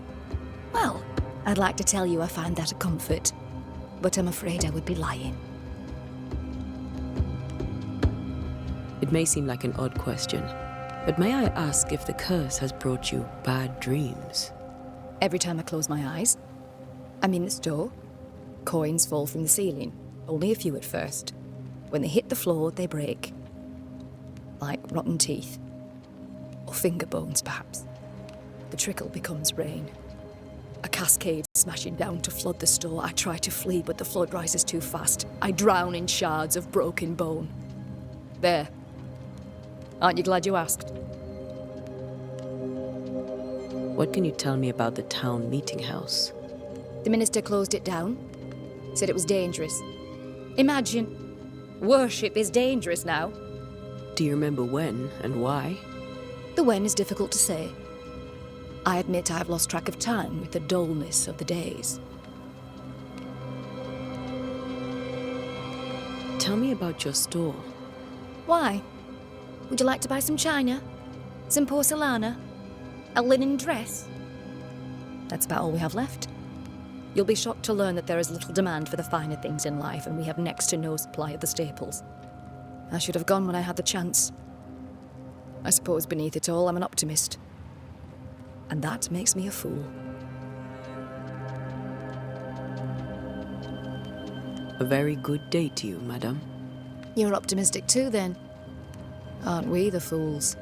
Well, I'd like to tell you I find that a comfort, but I'm afraid I would be lying. It may seem like an odd question, but may I ask if the curse has brought you bad dreams? Every time I close my eyes, I'm in the store. Coins fall from the ceiling, only a few at first. When they hit the floor, they break. Like rotten teeth. Or finger bones, perhaps. The trickle becomes rain. A cascade smashing down to flood the store. I try to flee, but the flood rises too fast. I drown in shards of broken bone. There. Aren't you glad you asked? What can you tell me about the town meeting house? The minister closed it down. Said it was dangerous. Imagine. Worship is dangerous now. Do you remember when and why? The when is difficult to say. I admit I've lost track of time with the dullness of the days. Tell me about your store. Why? Would you like to buy some china? Some porcelana? A linen dress? That's about all we have left. You'll be shocked to learn that there is little demand for the finer things in life, and we have next to no supply of the staples. I should have gone when I had the chance. I suppose beneath it all, I'm an optimist. And that makes me a fool. A very good day to you, madam. You're optimistic too, then. Aren't we the fools?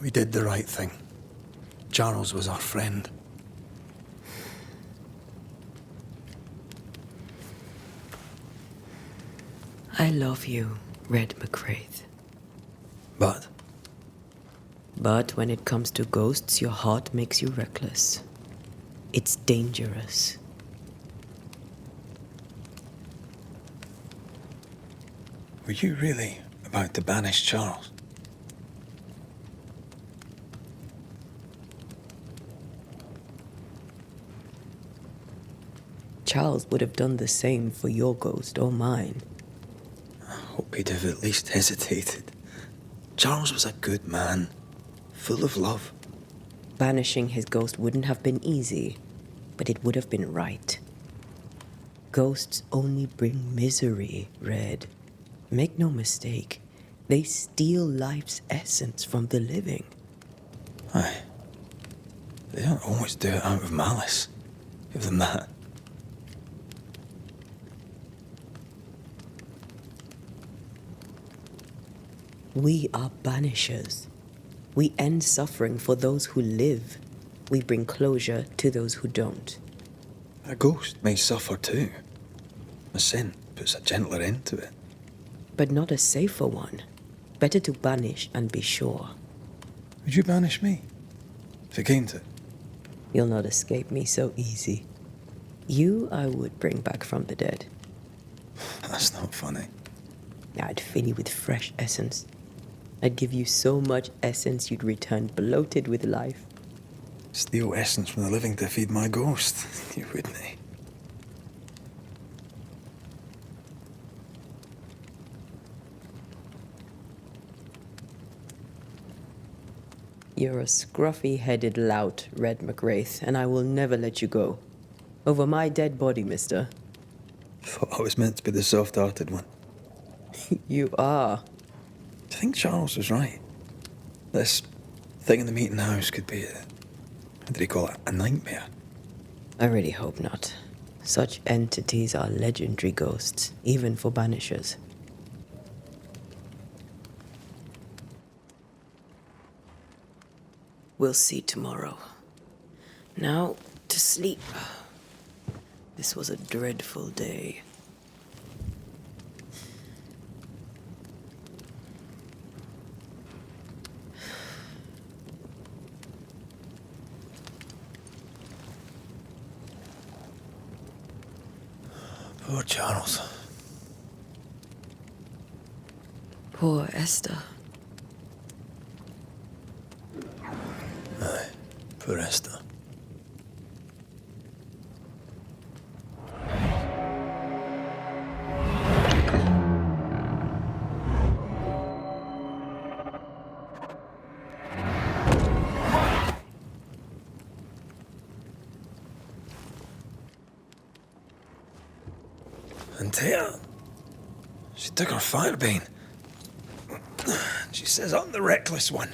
We did the right thing. Charles was our friend. I love you, Red McCraith. But But when it comes to ghosts, your heart makes you reckless. It's dangerous. were you really about to banish Charles? Charles would have done the same for your ghost or mine. I hope he'd have at least hesitated. Charles was a good man, full of love. Banishing his ghost wouldn't have been easy, but it would have been right. Ghosts only bring misery, Red. Make no mistake, they steal life's essence from the living. Aye. They don't always do it out of malice. Give them that. We are banishers. We end suffering for those who live. We bring closure to those who don't. A ghost may suffer too. A sin puts a gentler end to it. But not a safer one. Better to banish and be sure. Would you banish me? If it came to it? You'll not escape me so easy. You I would bring back from the dead. That's not funny. I'd fill you with fresh essence. I'd give you so much essence you'd return bloated with life. Steal essence from the living to feed my ghost. You wouldn't. You're a scruffy-headed lout, Red McWraith, and I will never let you go. Over my dead body, mister. Thought I was meant to be the soft-hearted one. You are. I think Charles was right. This thing in the meeting house could be how did he call it? A nightmare. I really hope not. Such entities are legendary ghosts, even for banishers. We'll see tomorrow. Now, to sleep. This was a dreadful day. Poor Charles. Poor Esther. Aye, poor Esther. And Taya, she took her firebane. She says I'm the reckless one.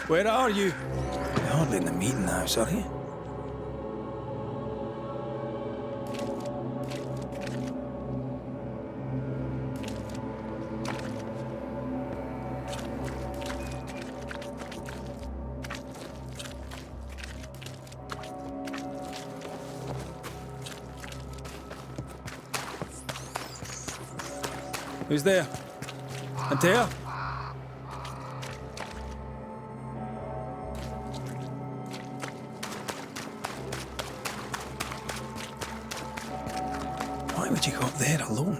Where are you? You're hardly in the meeting house, are you? Who's there? Antea? Why would you go up there alone?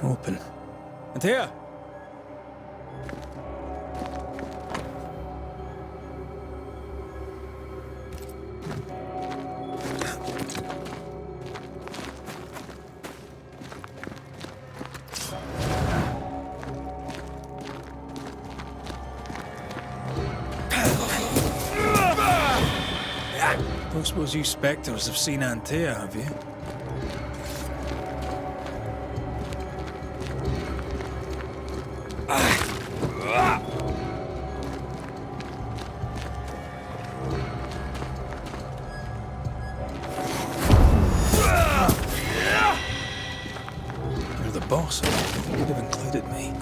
Open. Antea? don't suppose you spectres have seen Antea, have you? You're the boss. You could have included me.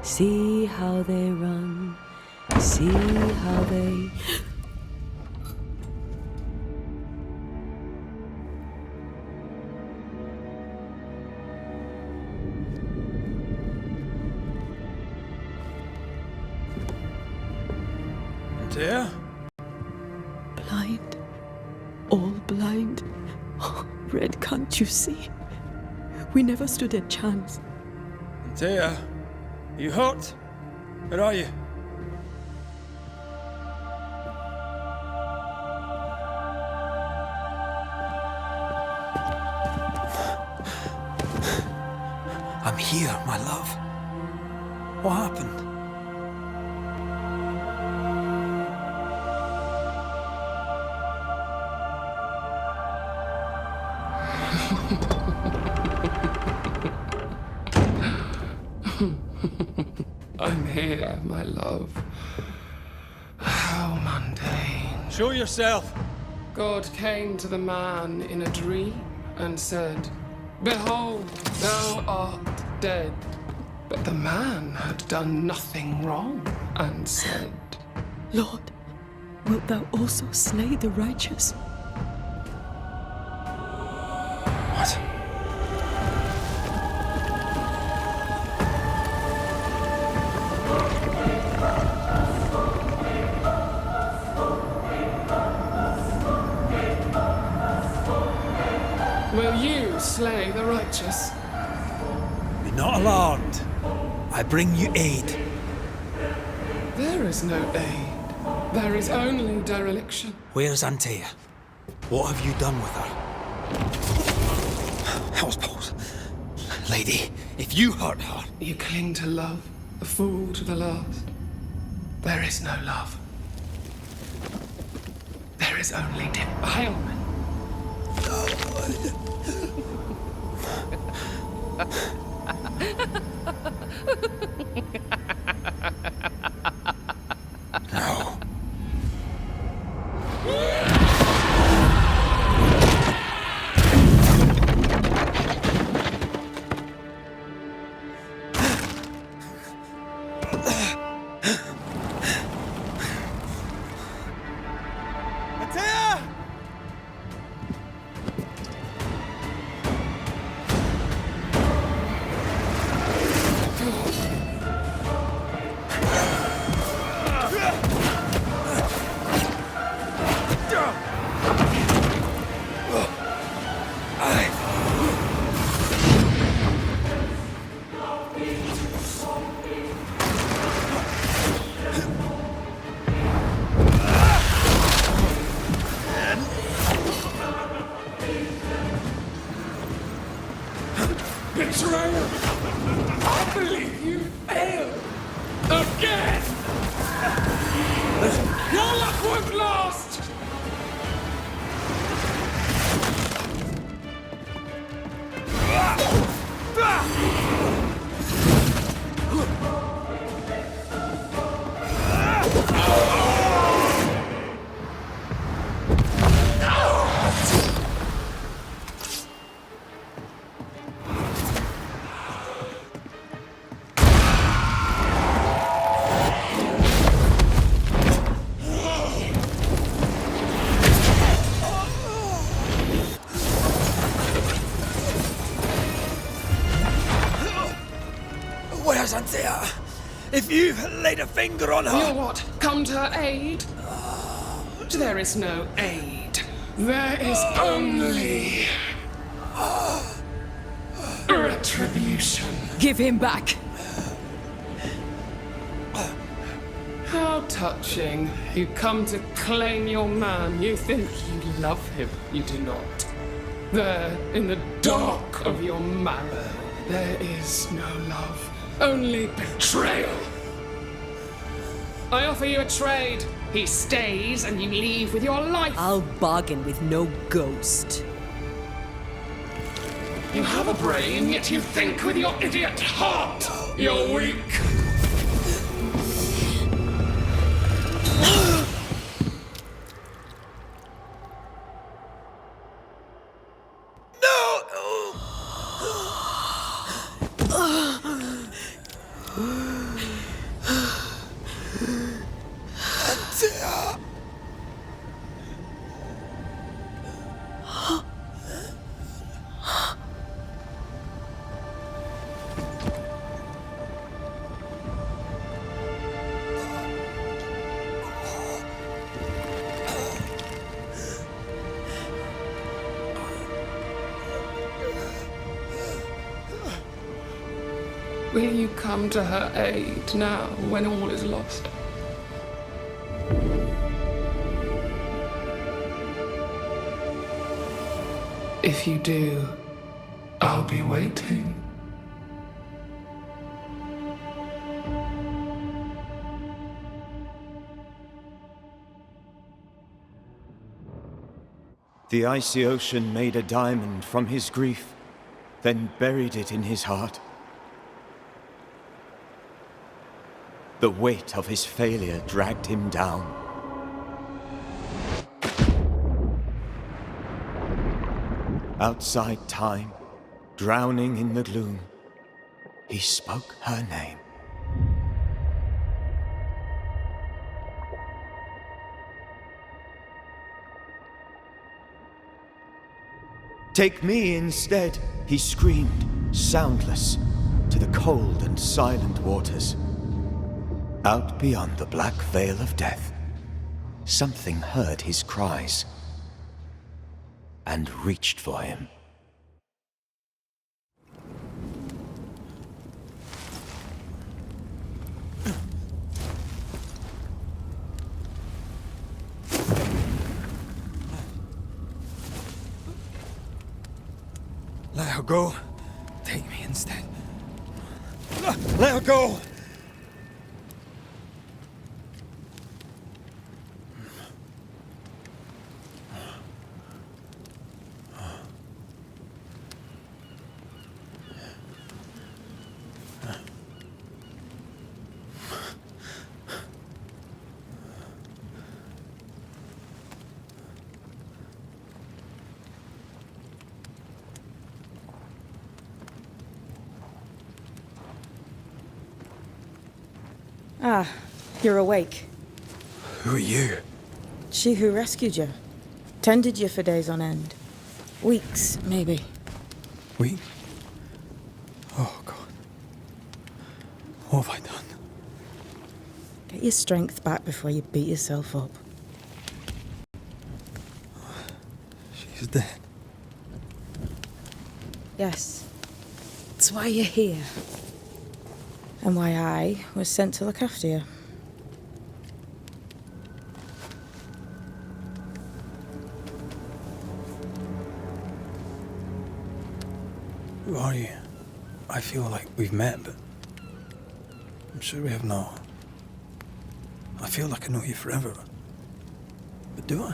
See how they run, see how they... Antea? Blind, all blind. Red, can't you see? We never stood a chance. Antea? You hurt? Where are you? I'm here, my love. What happened? I'm here, my love. How mundane. Show yourself! God came to the man in a dream and said, "Behold, thou art dead." But the man had done nothing wrong and said, Lord, wilt thou also slay the righteous? What? Will you slay the righteous? Be not alarmed. I bring you aid. There is no aid. There is only dereliction. Where's Antea? What have you done with her? Hell's balls. Lady, if you hurt her... You cling to love, a fool to the last. There is no love. There is only defilement. No. Where's Antea? If you've laid a finger on her... You what? Come to her aid? There is no aid. There is only... retribution. Give him back. How touching. You come to claim your man. You think you love him. You do not. There, in the dark of your marrow, there is no love. Only betrayal. I offer you a trade. He stays and you leave with your life. I'll bargain with no ghost. You have a brain, yet you think with your idiot heart. You're weak. Will you come to her aid now, when all is lost? If you do, I'll be waiting. The icy ocean made a diamond from his grief, then buried it in his heart. The weight of his failure dragged him down. Outside time, drowning in the gloom, he spoke her name. Take me instead, he screamed, soundless, to the cold and silent waters. Out beyond the black veil of death, something heard his cries and reached for him. Let her go. Take me instead. Let her go! Ah, you're awake. Who are you? She who rescued you. Tended you for days on end. Weeks, maybe. We? Oh, God. What have I done? Get your strength back before you beat yourself up. She's dead. Yes. That's why you're here. And why I was sent to look after you. Who are you? I feel like we've met, but I'm sure we have not. I feel like I know you forever. But do I?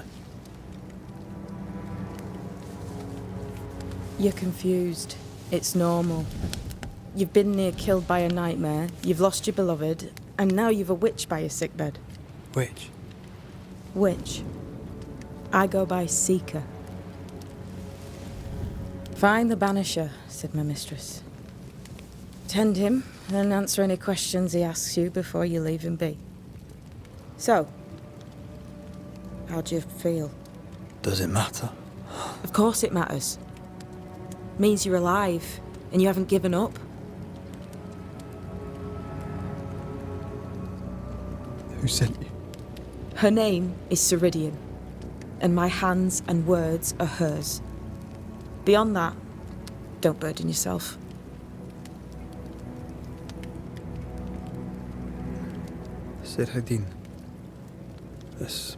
You're confused. It's normal. You've been near killed by a nightmare, you've lost your beloved, and now you've a witch by your sickbed. Which? Which? I go by Seeker. Find the Banisher, said my mistress. Tend him, and answer any questions he asks you before you leave him be. So, how do you feel? Does it matter? Of course it matters. Means you're alive, and you haven't given up. Who sent you? Her name is Ceridian, and my hands and words are hers. Beyond that, don't burden yourself. Ceridian. This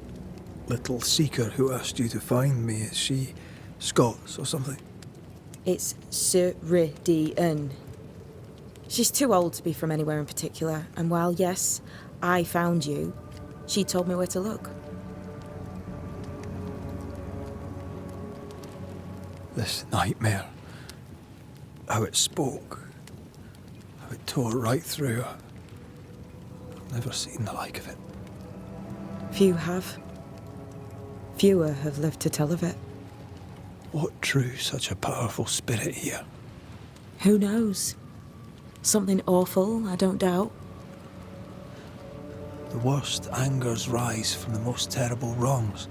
little seeker who asked you to find me, is she Scots or something? It's Ceridian. She's too old to be from anywhere in particular, and while, yes, I found you, she told me where to look. This nightmare, how it spoke, how it tore right through her. I've never seen the like of it. Few have. Fewer have lived to tell of it. What drew such a powerful spirit here? Who knows? Something awful, I don't doubt. The worst angers rise from the most terrible wrongs.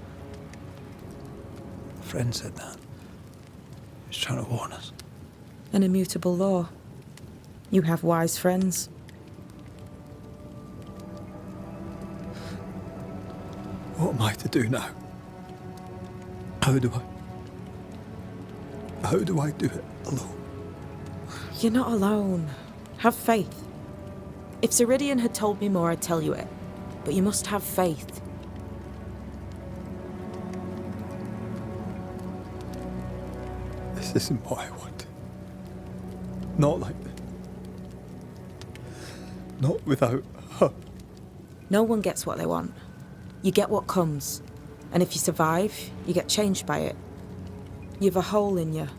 A friend said that. He was trying to warn us. An immutable law. You have wise friends. What am I to do now? How do I do it alone? You're not alone. Have faith. If Ceridian had told me more, I'd tell you it. But you must have faith. This isn't what I want. Not like this. Not without her. No one gets what they want. You get what comes. And if you survive, you get changed by it. You've a hole in you.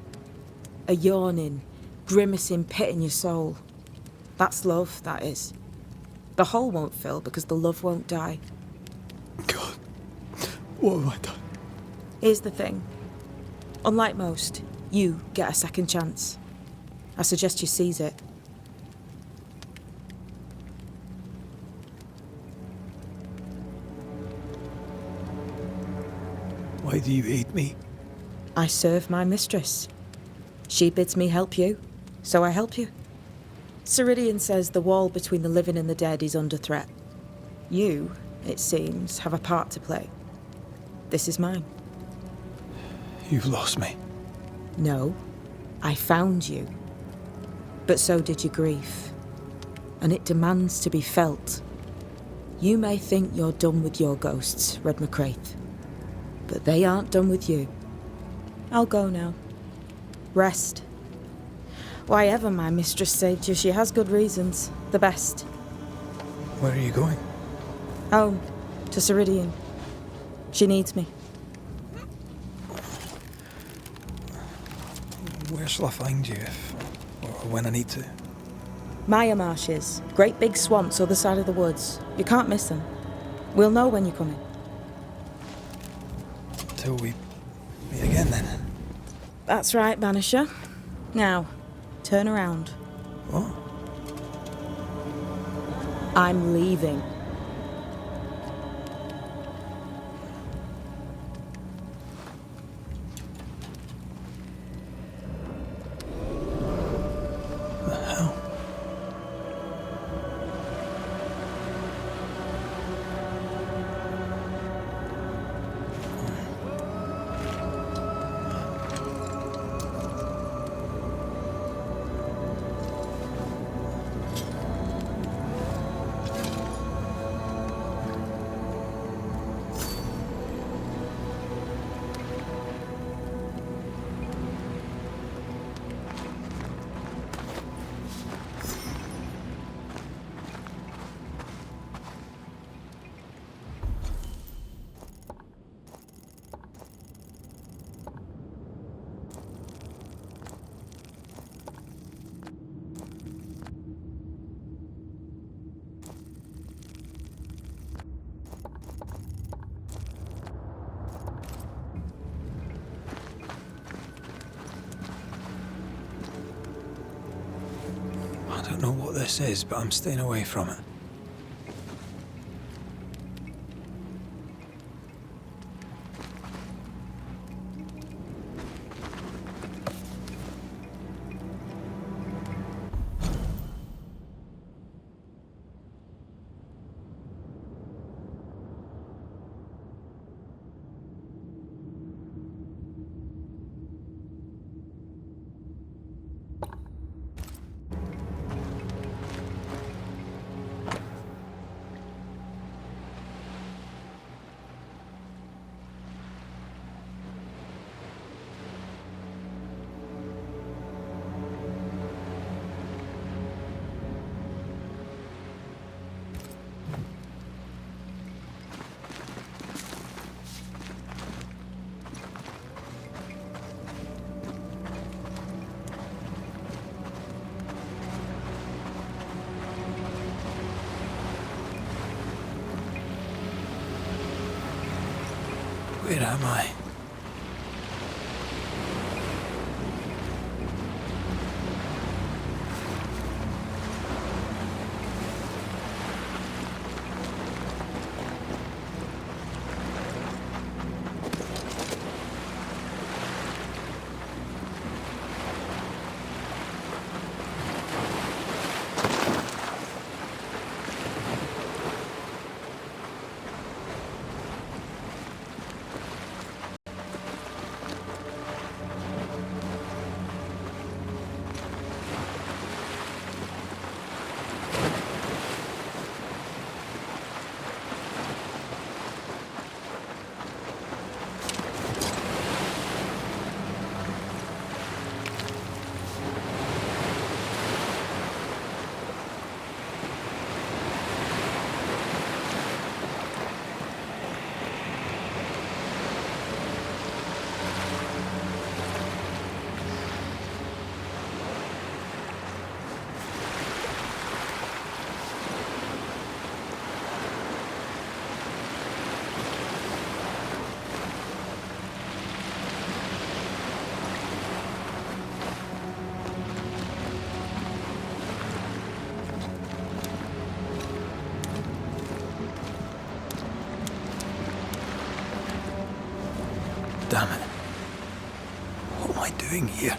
A yawning, grimacing pit in your soul. That's love, that is. The hole won't fill because the love won't die. God, what have I done? Here's the thing. Unlike most, you get a second chance. I suggest you seize it. Why do you hate me? I serve my mistress. She bids me help you, so I help you. Ceridian says the wall between the living and the dead is under threat. You, it seems, have a part to play. This is mine. You've lost me. No, I found you. But so did your grief. And it demands to be felt. You may think you're done with your ghosts, Red McCraith. But they aren't done with you. I'll go now. Rest. Why ever my mistress saved you, she has good reasons. The best. Where are you going? Home. To Ceridian. She needs me. Where shall I find you if, or when I need to? Maya marshes. Great big swamps other side of the woods. You can't miss them. We'll know when you're coming. Till we meet again then. That's right, Banisher. Now, turn around. What? I'm leaving. The hell? don't know what this is, but I'm staying away from it. Where am I? Damn it. What am I doing here?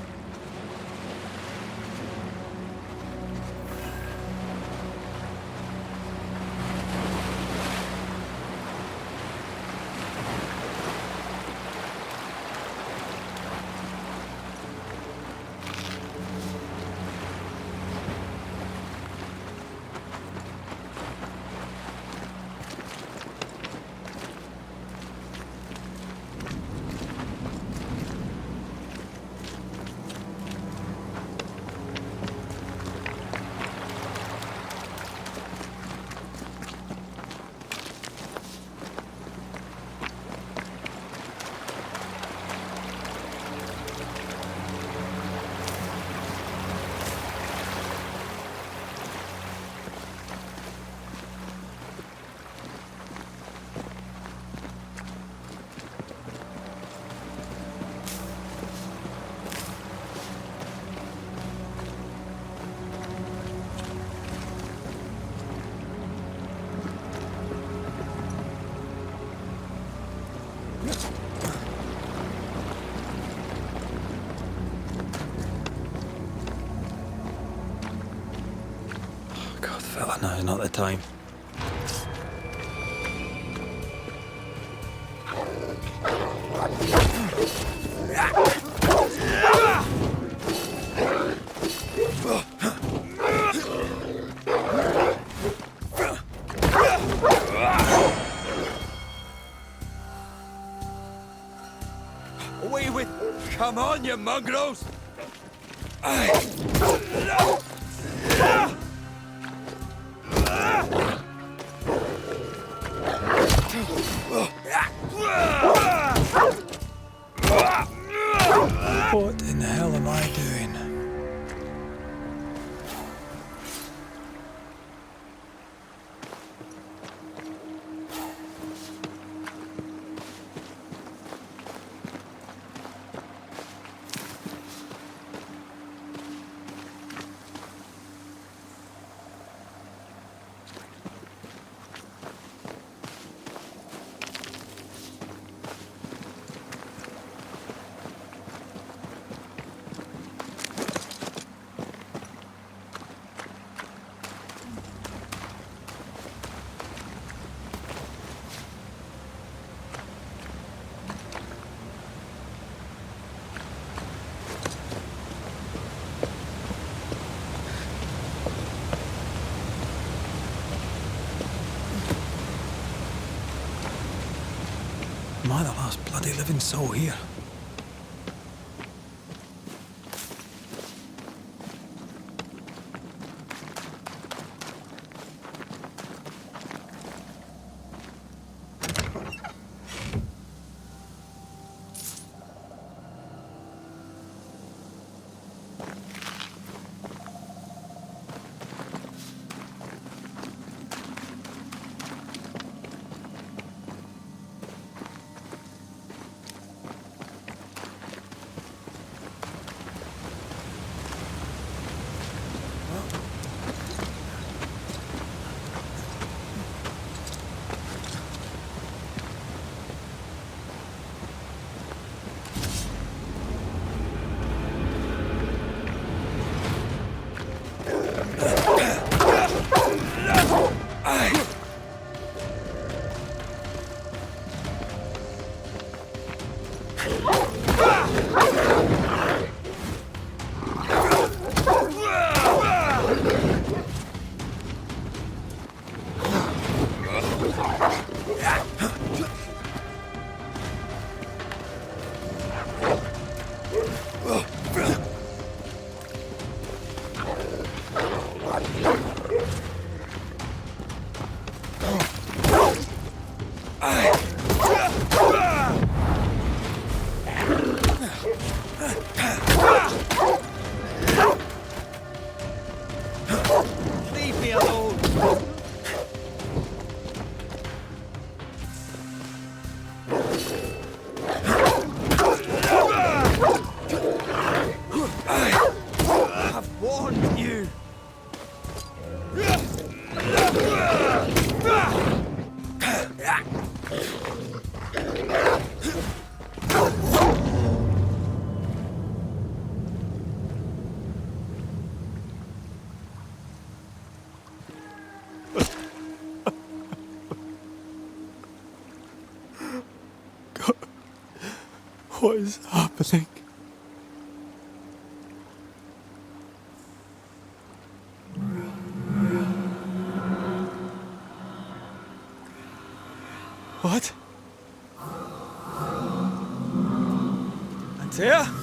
God, fella, now's not the time. Away with... Come on, you mongrels! What in the hell am I doing? Am I the last bloody living soul here? Leave me alone! I've warned you! What is happening? What? Antea?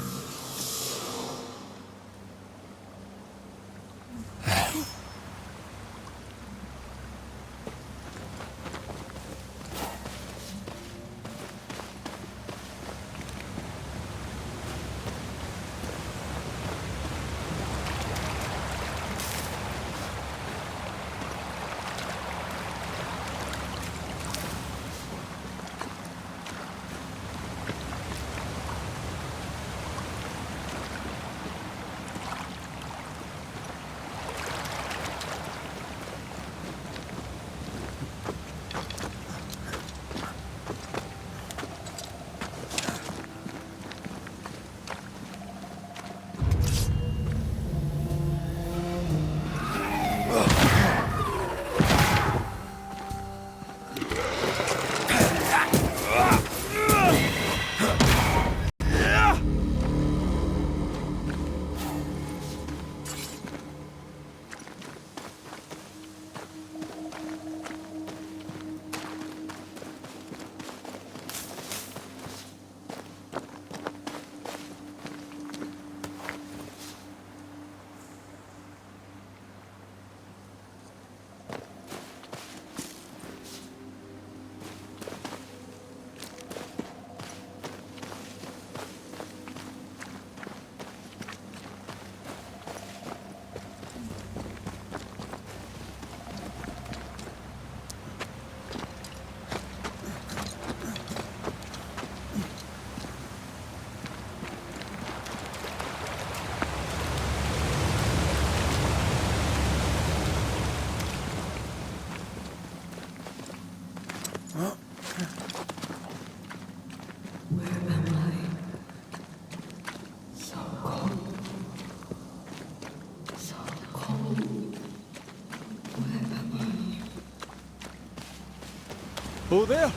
Oh, there!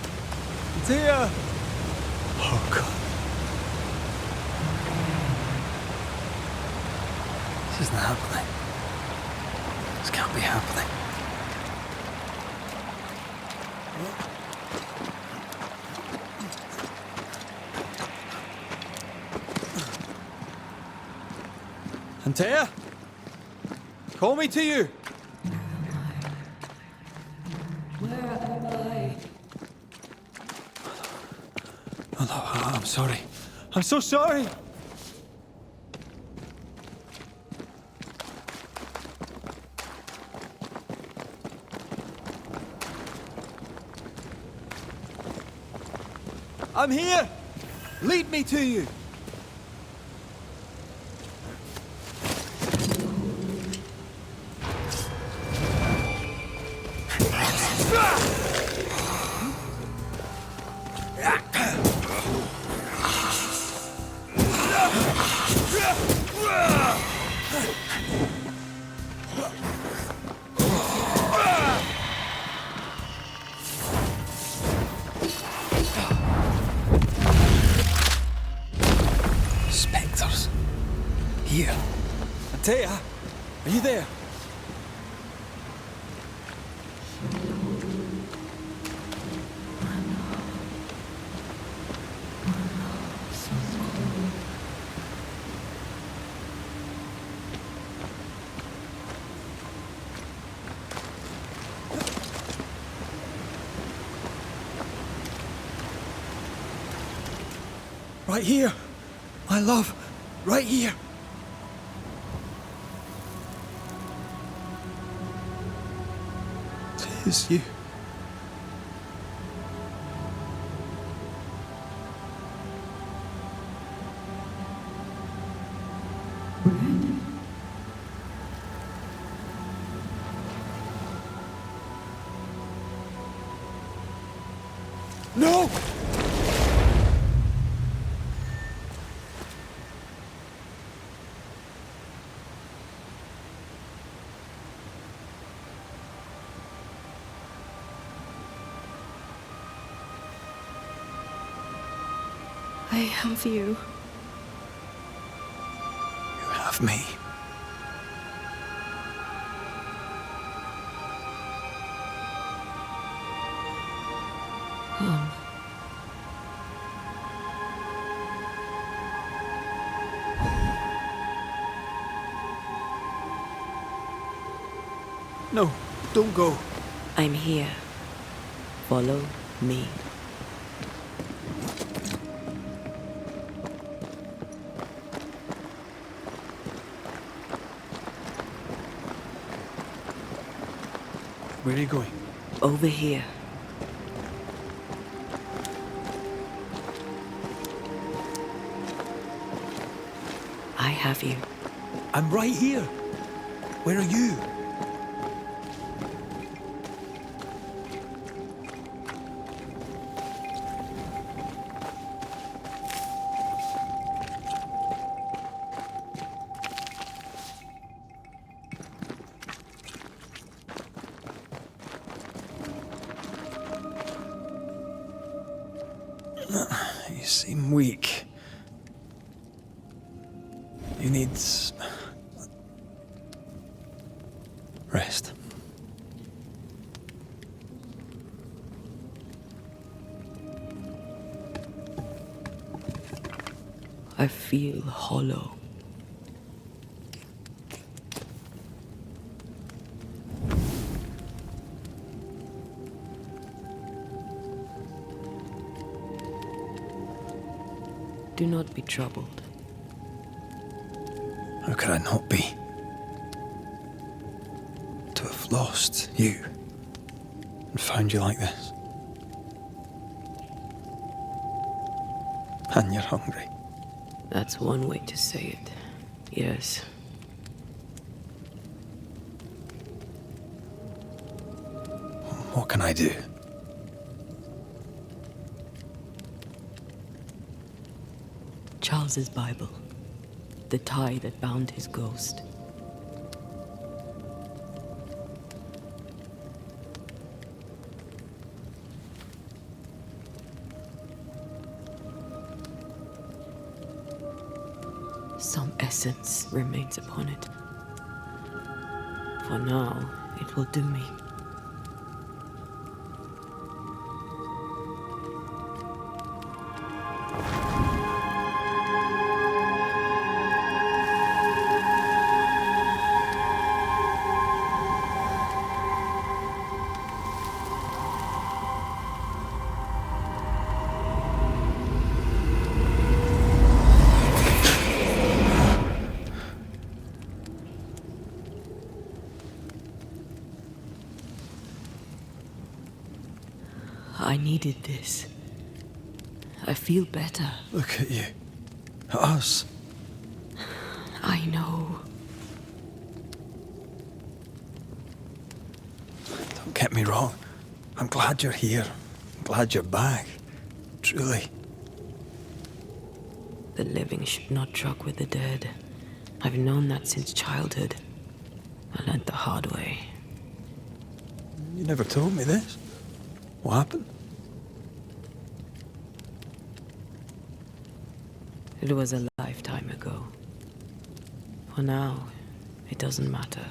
It's here! Oh, God. This isn't happening. This can't be happening. Antea? Call me to you! Where am I? Oh, I'm sorry. I'm so sorry! I'm here! Lead me to you! Spectres. Here. Antea, are you there? Right here. My love. Right here. Tis you. No! I have you. You have me. No, don't go. I'm here. Follow me. Where are you going? Over here. I have you. I'm right here. Where are you? You seem weak. You need rest. I feel hollow. Do not be troubled. How could I not be? To have lost you and found you like this. And you're hungry. That's one way to say it. Yes. What can I do? Charles's Bible. The tie that bound his ghost. Some essence remains upon it. For now, it will do me. needed this. I feel better. Look at you. At us. I know. Don't get me wrong. I'm glad you're here. I'm glad you're back. Truly. The living should not truck with the dead. I've known that since childhood. I learned the hard way. You never told me this. What happened? It was a lifetime ago. For now, it doesn't matter.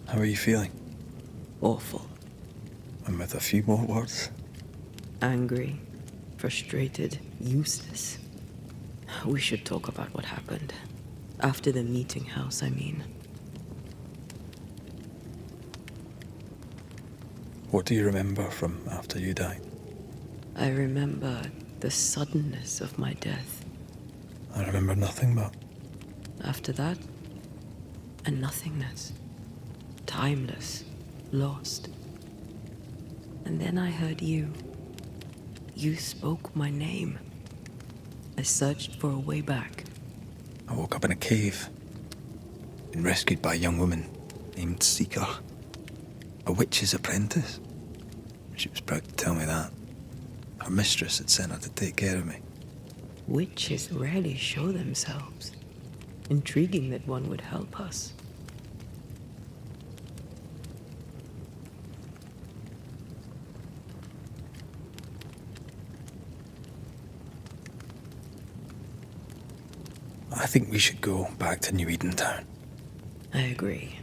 How are you feeling? Awful. And with a few more words? Angry, frustrated, useless. We should talk about what happened. After the meeting house, I mean. What do you remember from after you died? I remember the suddenness of my death. I remember nothing but... After that, a nothingness. Timeless, lost. And then I heard you. You spoke my name. I searched for a way back. I woke up in a cave. Been rescued by a young woman named Seeker. A witch's apprentice. She was proud to tell me that. Her mistress had sent her to take care of me. Witches rarely show themselves. Intriguing that one would help us. I think we should go back to New Eden Town. I agree.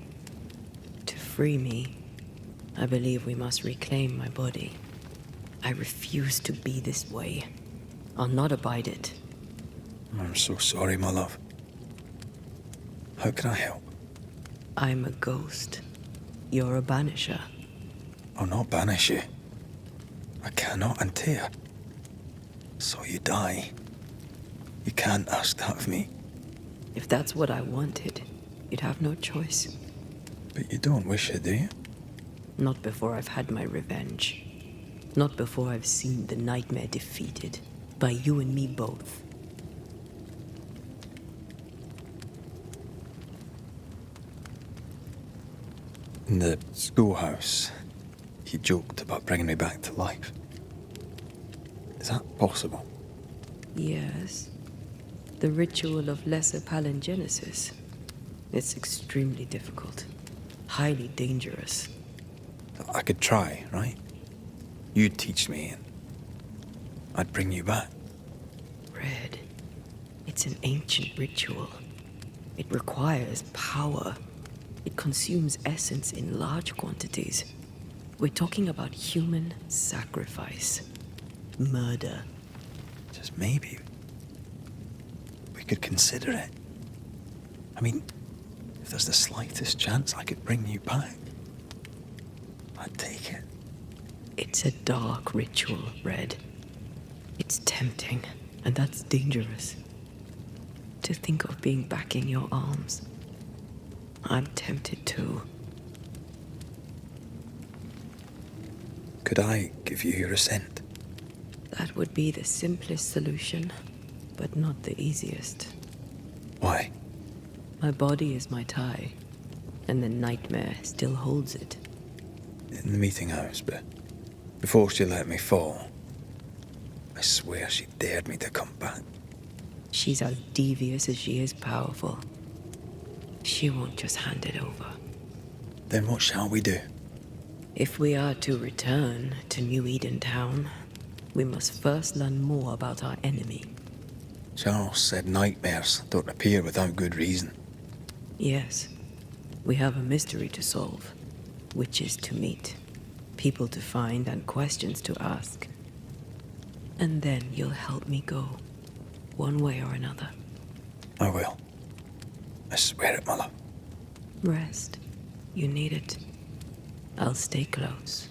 To free me, I believe we must reclaim my body. I refuse to be this way. I'll not abide it. I'm so sorry, my love. How can I help? I'm a ghost. You're a banisher. I'll not banish you. I cannot, Antea. So you die. You can't ask that of me. If that's what I wanted, you'd have no choice. But you don't wish it, do you? Not before I've had my revenge. Not before I've seen the nightmare defeated. By you and me both. In the schoolhouse, he joked about bringing me back to life. Is that possible? Yes. The ritual of lesser palingenesis. It's extremely difficult. Highly dangerous. I could try, right? You'd teach me and I'd bring you back. Red. It's an ancient ritual. It requires power. It consumes essence in large quantities. We're talking about human sacrifice. Murder. Just maybe we could consider it. I mean, if there's the slightest chance I could bring you back, I'd take it. It's a dark ritual, Red. It's tempting, and that's dangerous. To think of being back in your arms. I'm tempted too. Could I give you your assent? That would be the simplest solution, but not the easiest. Why? My body is my tie, and the nightmare still holds it. In the meeting house, but before she let me fall, I swear she dared me to come back. She's as devious as she is powerful. She won't just hand it over. Then what shall we do? If we are to return to New Eden Town, we must first learn more about our enemy. Charles said nightmares don't appear without good reason. Yes, we have a mystery to solve, witches to meet, people to find, and questions to ask. And then you'll help me go, one way or another. I will. I swear it, my love. Rest. You need it. I'll stay close.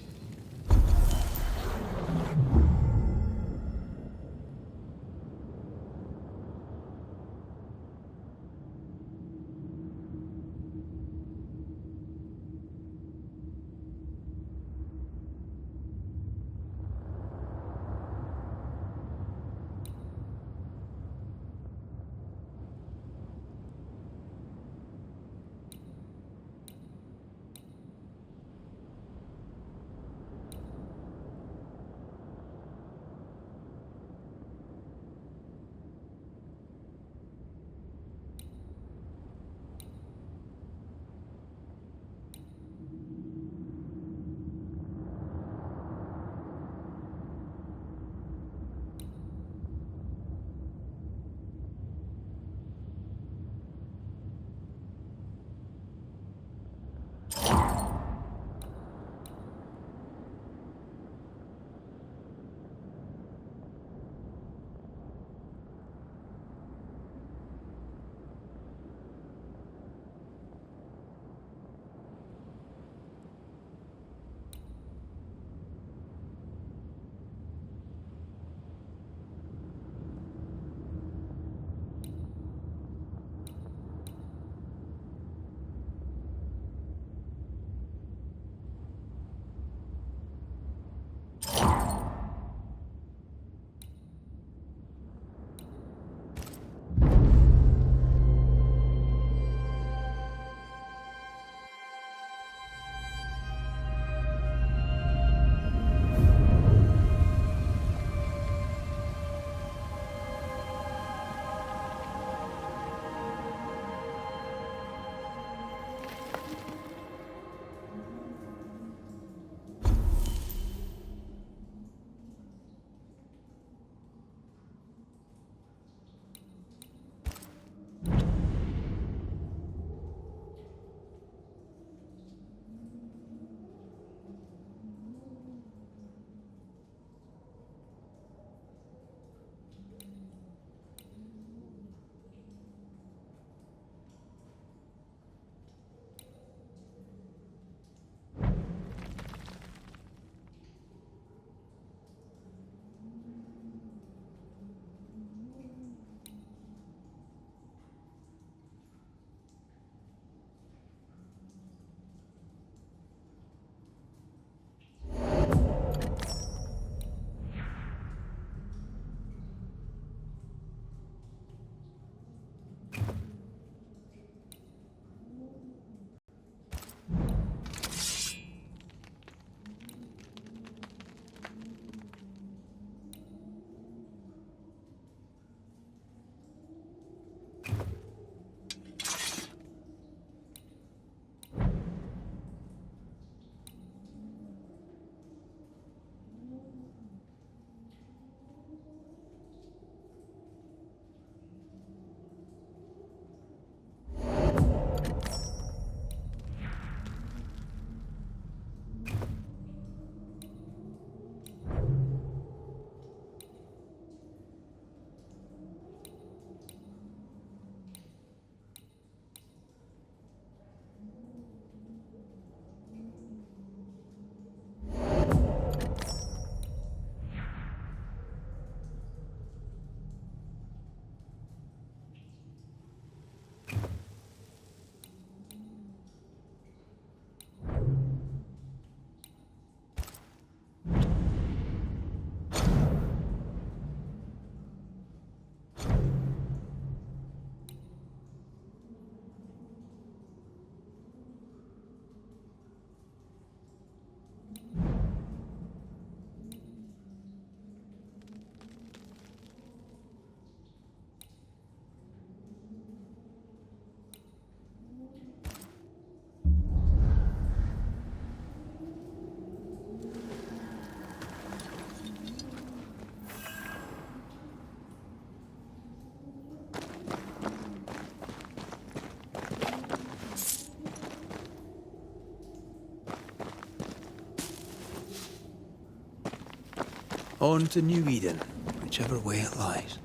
On to New Eden, whichever way it lies.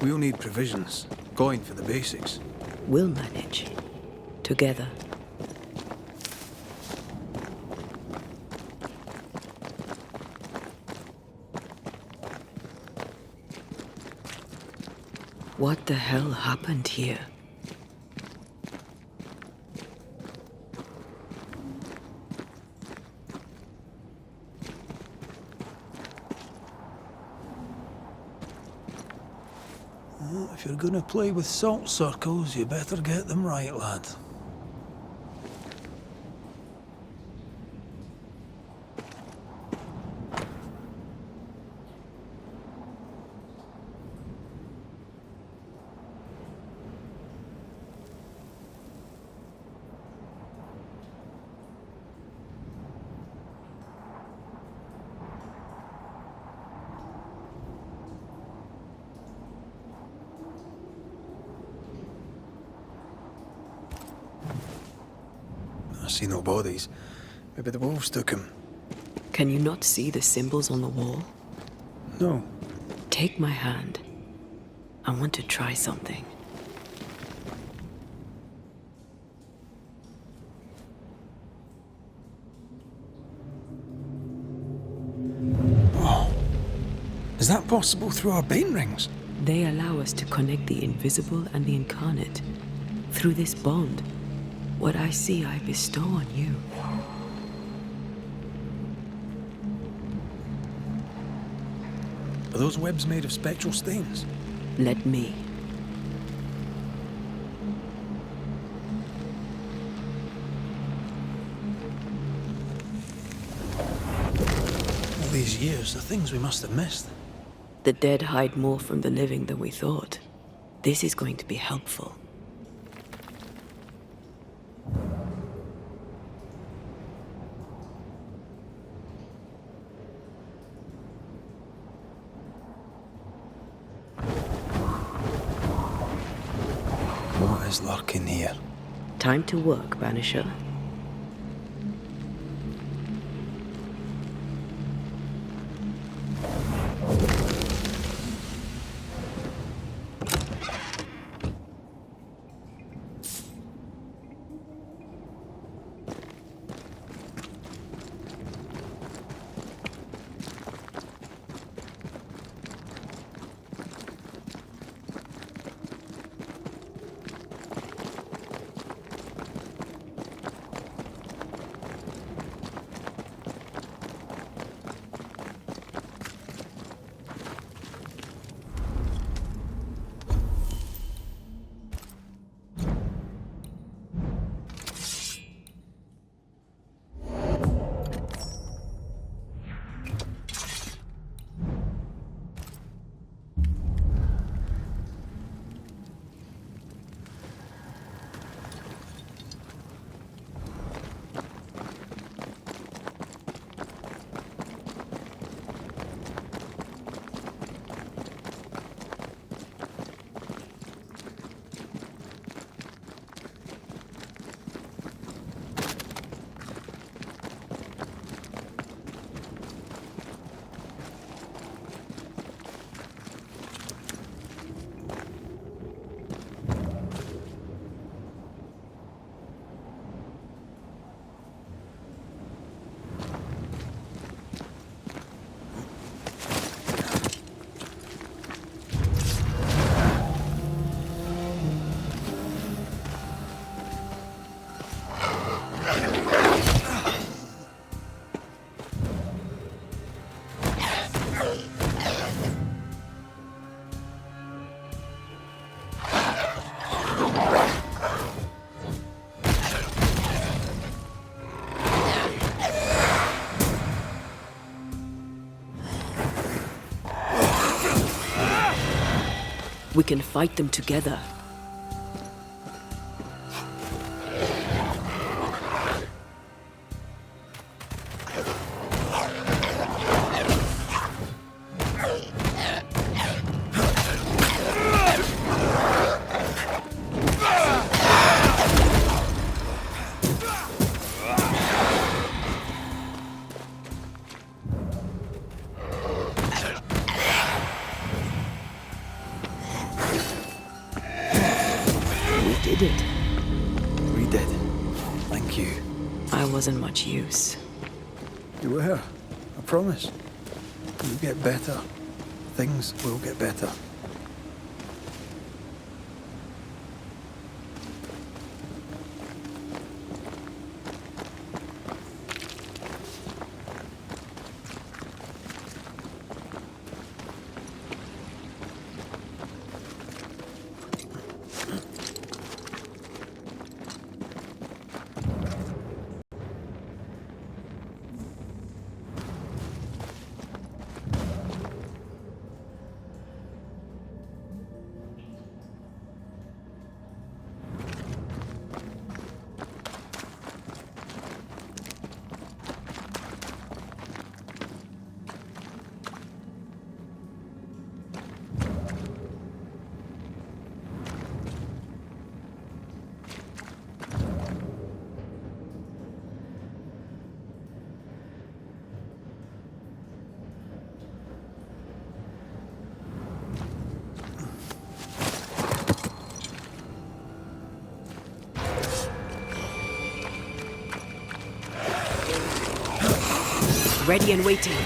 We'll need provisions, coin for the basics. We'll manage. Together. What the hell happened here? Well, if you're gonna play with salt circles, you better get them right, lad. I see no bodies. Maybe the wolves took him. Can you not see the symbols on the wall? No. Take my hand. I want to try something. Oh. Is that possible through our bane rings? They allow us to connect the invisible and the incarnate. Through this bond, what I see I bestow on you. Are those webs made of spectral stains? Let me. All these years, the things we must have missed. The dead hide more from the living than we thought. This is going to be helpful. What is lurking here? Time to work, Banisher. We can fight them together. did it. We did. Thank you. I wasn't much use. You were. I promise. You'll get better. Things will get better. Ready and waiting.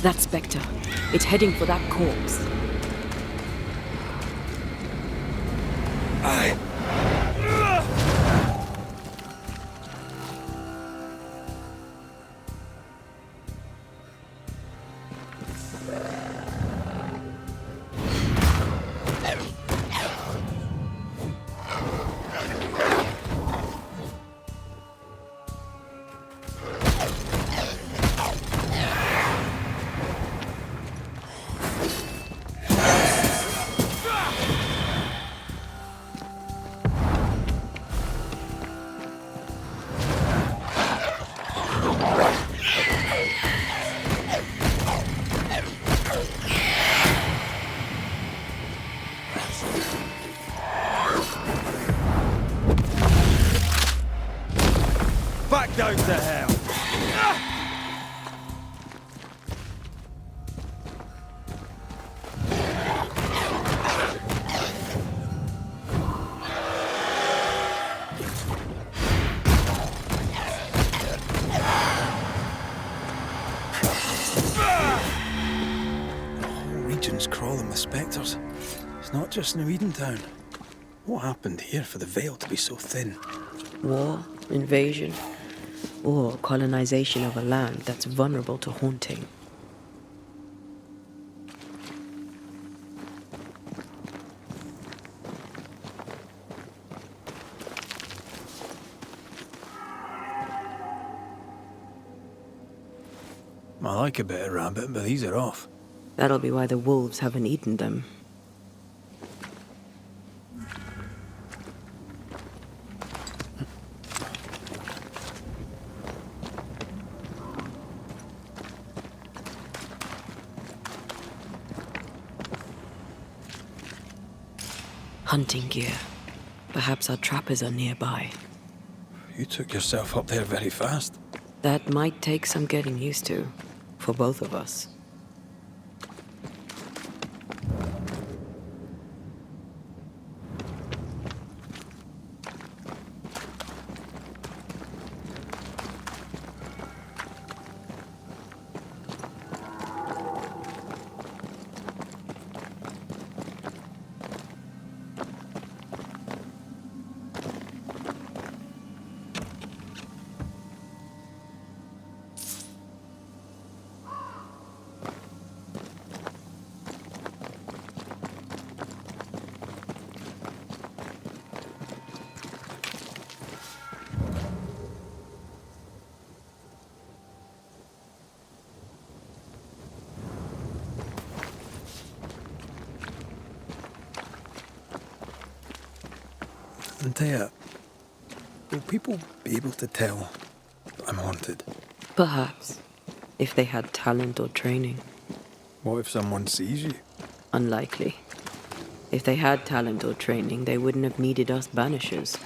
That spectre. It's heading for that corpse. Back down to hell! The whole region's crawling with spectres. It's not just New Edentown. What happened here for the veil to be so thin? War, invasion, or colonization of a land that's vulnerable to haunting. I like a bit of rabbit, but these are off. That'll be why the wolves haven't eaten them. Hunting gear. Perhaps our trappers are nearby. You took yourself up there very fast. That might take some getting used to, for both of us. Antea, will people be able to tell I'm haunted? Perhaps, if they had talent or training. What if someone sees you? Unlikely. If they had talent or training, they wouldn't have needed us Banishers.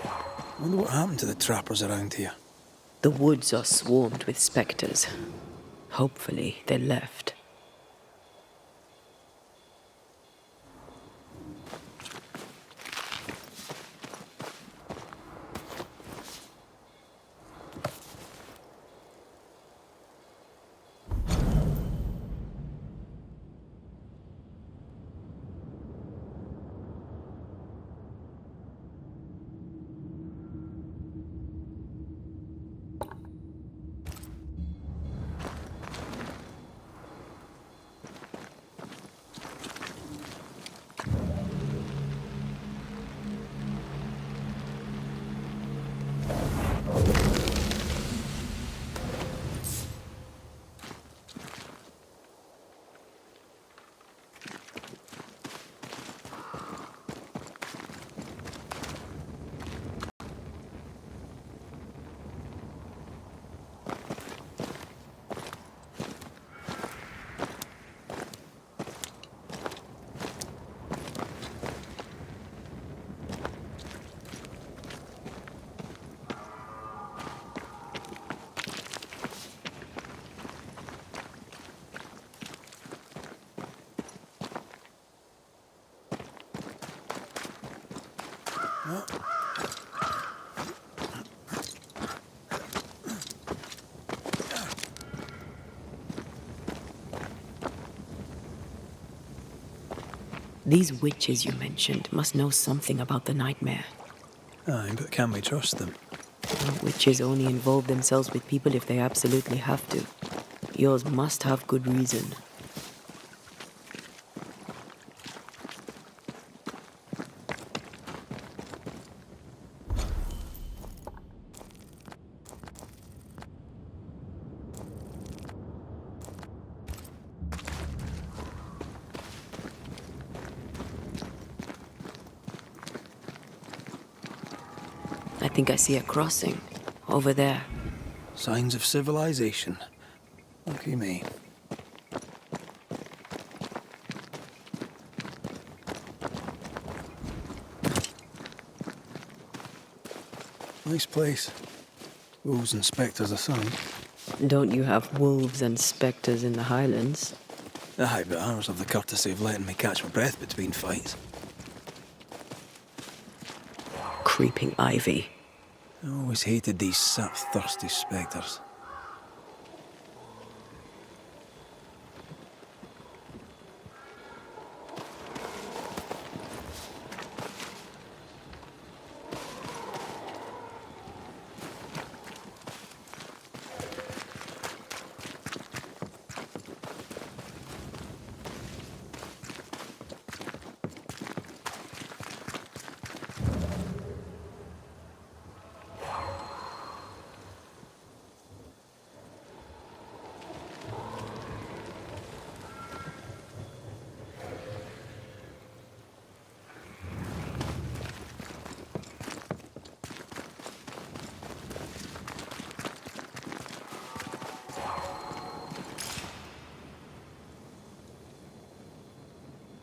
I wonder what happened to the trappers around here. The woods are swarmed with spectres. Hopefully, they left. These witches you mentioned must know something about the nightmare. Aye, but can we trust them? Witches only involve themselves with people if they absolutely have to. Yours must have good reason. I think I see a crossing. Over there. Signs of civilization. Lucky me. Nice place. Wolves and spectres aside. Don't you have wolves and spectres in the Highlands? Aye, but ours have the courtesy of letting me catch my breath between fights. Creeping ivy. I always hated these sap-thirsty spectres.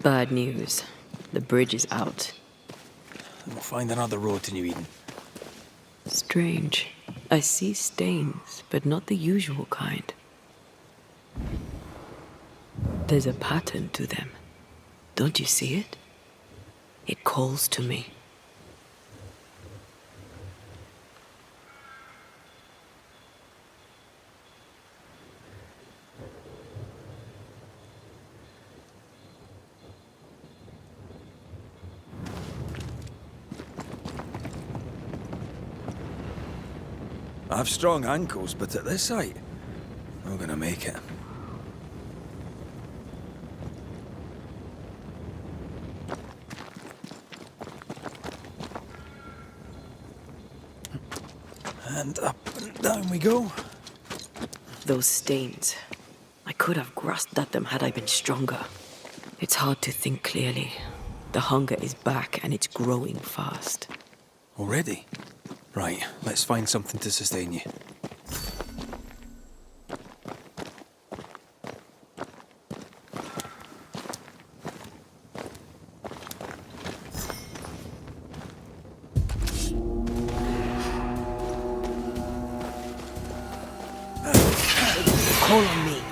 Bad news. The bridge is out. And we'll find another road to New Eden. Strange. I see stains, but not the usual kind. There's a pattern to them. Don't you see it? It calls to me. I have strong ankles, but at this height, I'm gonna make it. And up and down we go. Those stains. I could have grasped at them had I been stronger. It's hard to think clearly. The hunger is back and it's growing fast. Already? Right, let's find something to sustain you. Call on me.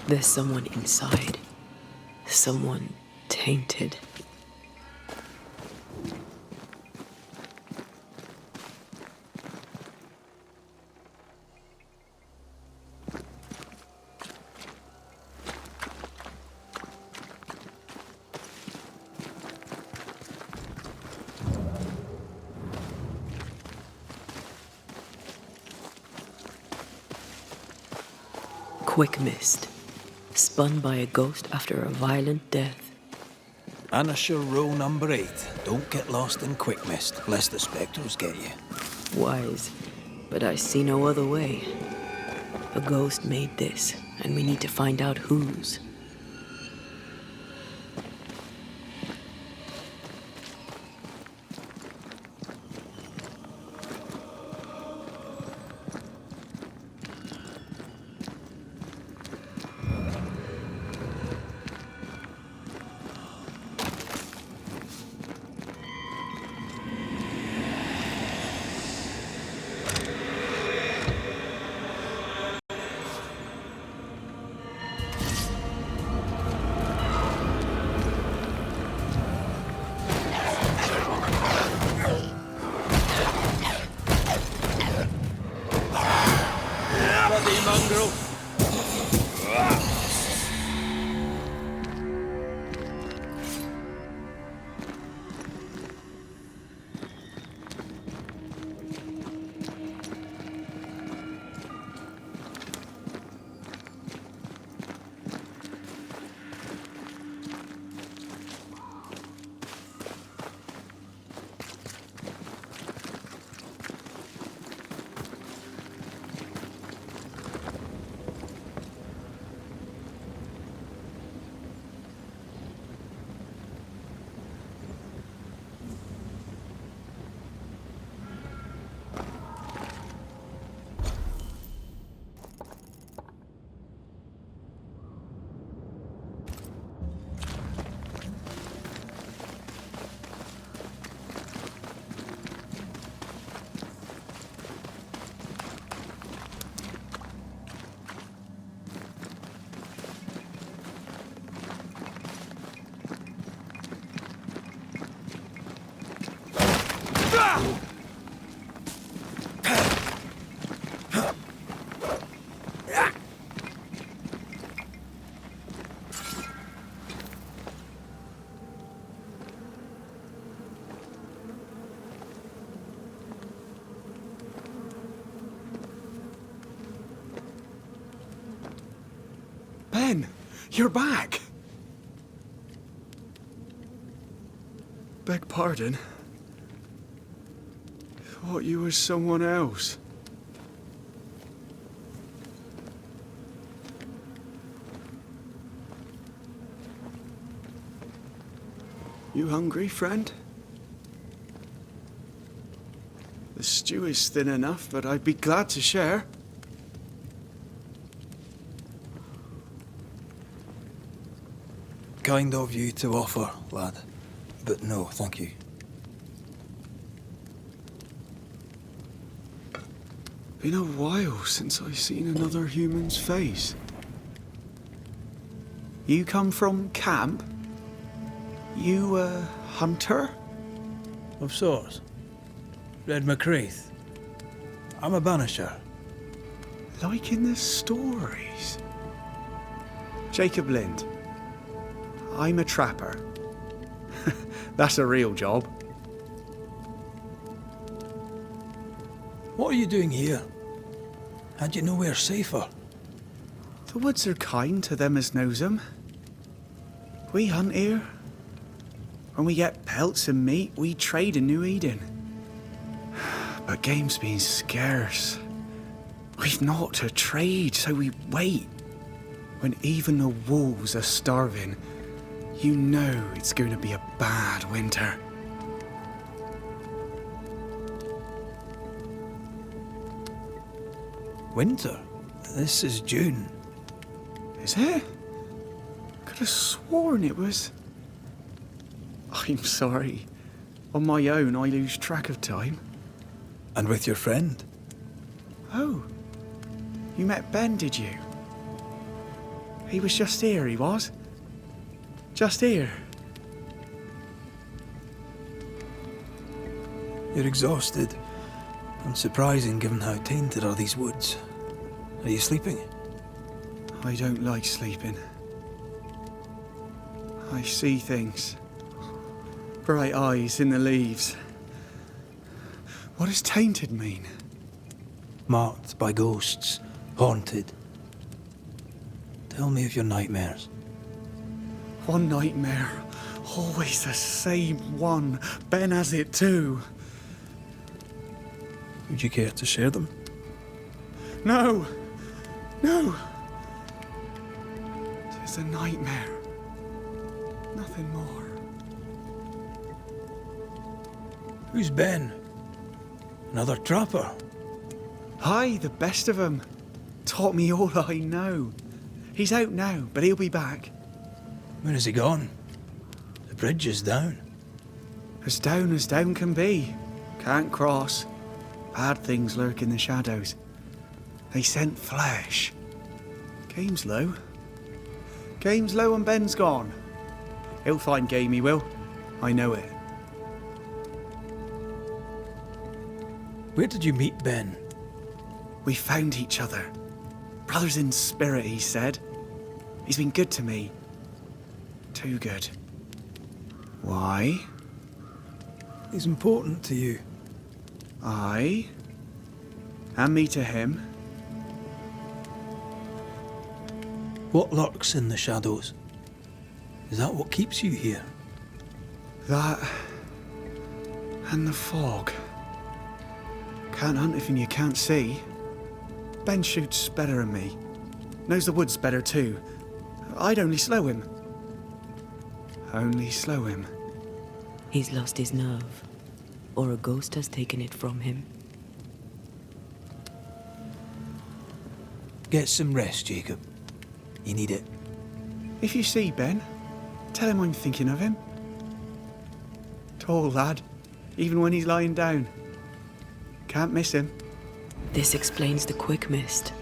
There's someone inside. Someone tainted. Quick mist. Spun by a ghost after a violent death. Banisher rule number 8. Don't get lost in quick mist, lest the spectres get you. Wise, but I see no other way. A ghost made this, and we need to find out whose. You're back! Beg pardon? Thought you was someone else. You hungry, friend? The stew is thin enough, but I'd be glad to share. Kind of you to offer, lad. But no, thank you. Been a while since I've seen another human's face. You come from camp? You a hunter? Of sorts. Red McCreath. I'm a banisher. Like in the stories. Jacob Lind. I'm a trapper. That's a real job. What are you doing here? Had you nowhere safer? The woods are kind to them as knows 'em. We hunt here. When we get pelts and meat, we trade in New Eden. But game's been scarce. We've naught to trade, so we wait. When even the wolves are starving, you know it's going to be a bad winter. Winter? This is June. Is it? Could have sworn it was... I'm sorry. On my own, I lose track of time. And with your friend? Oh. You met Ben, did you? He was just here, he was. Just here. You're exhausted. Unsurprising given how tainted are these woods. Are you sleeping? I don't like sleeping. I see things. Bright eyes in the leaves. What does tainted mean? Marked by ghosts. Haunted. Tell me of your nightmares. One nightmare. Always the same one. Ben has it too. Would you care to share them? No! No! It's a nightmare. Nothing more. Who's Ben? Another trapper? Aye, the best of 'em. Taught me all I know. He's out now, but he'll be back. Where has he gone? The bridge is down. As down can be. Can't cross. Bad things lurk in the shadows. They scent flesh. Game's low. Game's low and Ben's gone. He'll find game, he will. I know it. Where did you meet Ben? We found each other. Brothers in spirit, he said. He's been good to me. Too good. Why? He's important to you. Aye. And me to him. What lurks in the shadows? Is that what keeps you here? That... and the fog. Can't hunt if you can't see. Ben shoots better than me. Knows the woods better too. I'd only slow him. Only slow him. He's lost his nerve, or a ghost has taken it from him. Get some rest, Jacob. You need it. If you see Ben, tell him I'm thinking of him. Tall lad, even when he's lying down. Can't miss him. This explains the quick mist.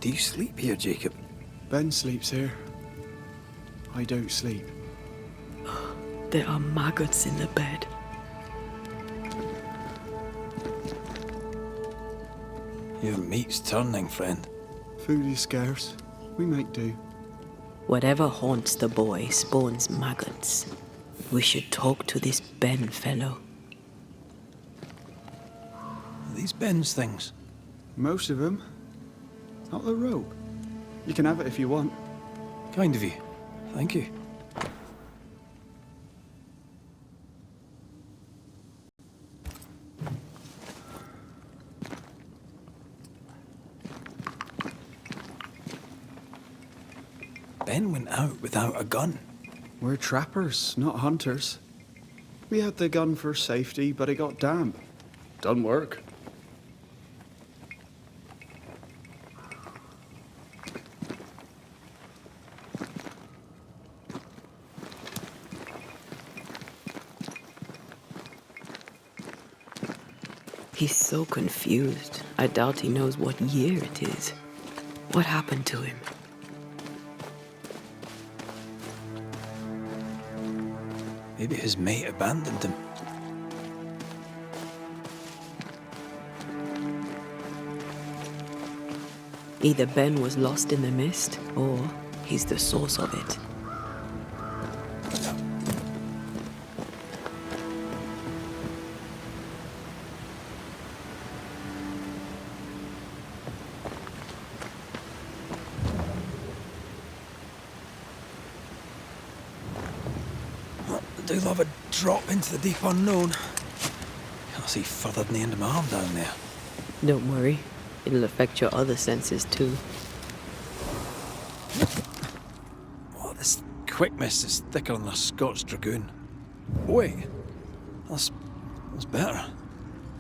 Do you sleep here, Jacob? Ben sleeps here. I don't sleep. There are maggots in the bed. Your meat's turning, friend. Food is scarce. We make do. Whatever haunts the boy spawns maggots. We should talk to this Ben fellow. These Ben's things. Most of them. Not the rope. You can have it if you want. Kind of you. Thank you. Ben went out without a gun. We're trappers, not hunters. We had the gun for safety, but it got damp. Done work. He's so confused. I doubt he knows what year it is. What happened to him? Maybe his mate abandoned him. Either Ben was lost in the mist, or he's the source of it. I do love a drop into the deep unknown. Can't see further than the end of my arm down there. Don't worry, it'll affect your other senses too. Oh, this quick mist is thicker than a Scots dragoon. Wait, that's better.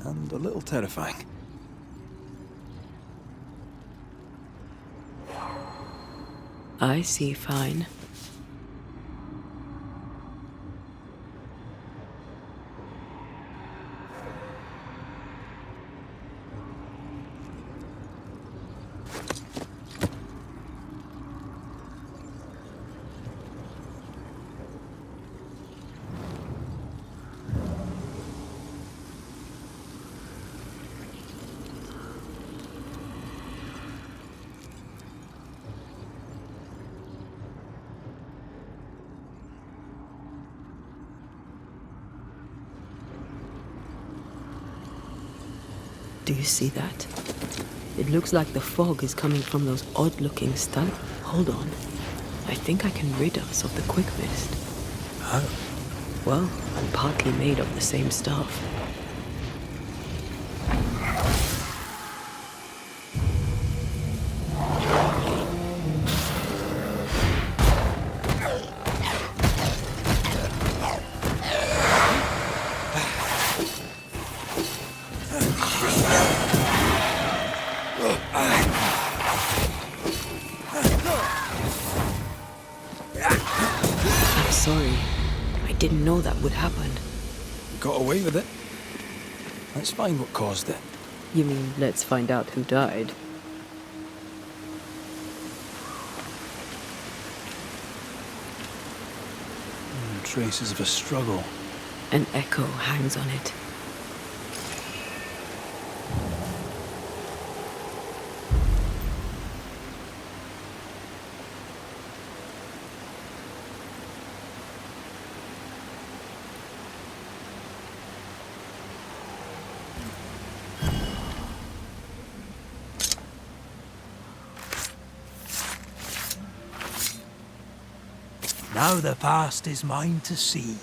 And a little terrifying. I see fine. Do you see that? It looks like the fog is coming from those odd-looking stag. Hold on. I think I can rid us of the quick mist. How? Well, I'm partly made of the same stuff. I'm sorry. I didn't know that would happen. Got away with it. Let's find what caused it. You mean, let's find out who died? Traces of a struggle. An echo hangs on it. Now the past is mine to see.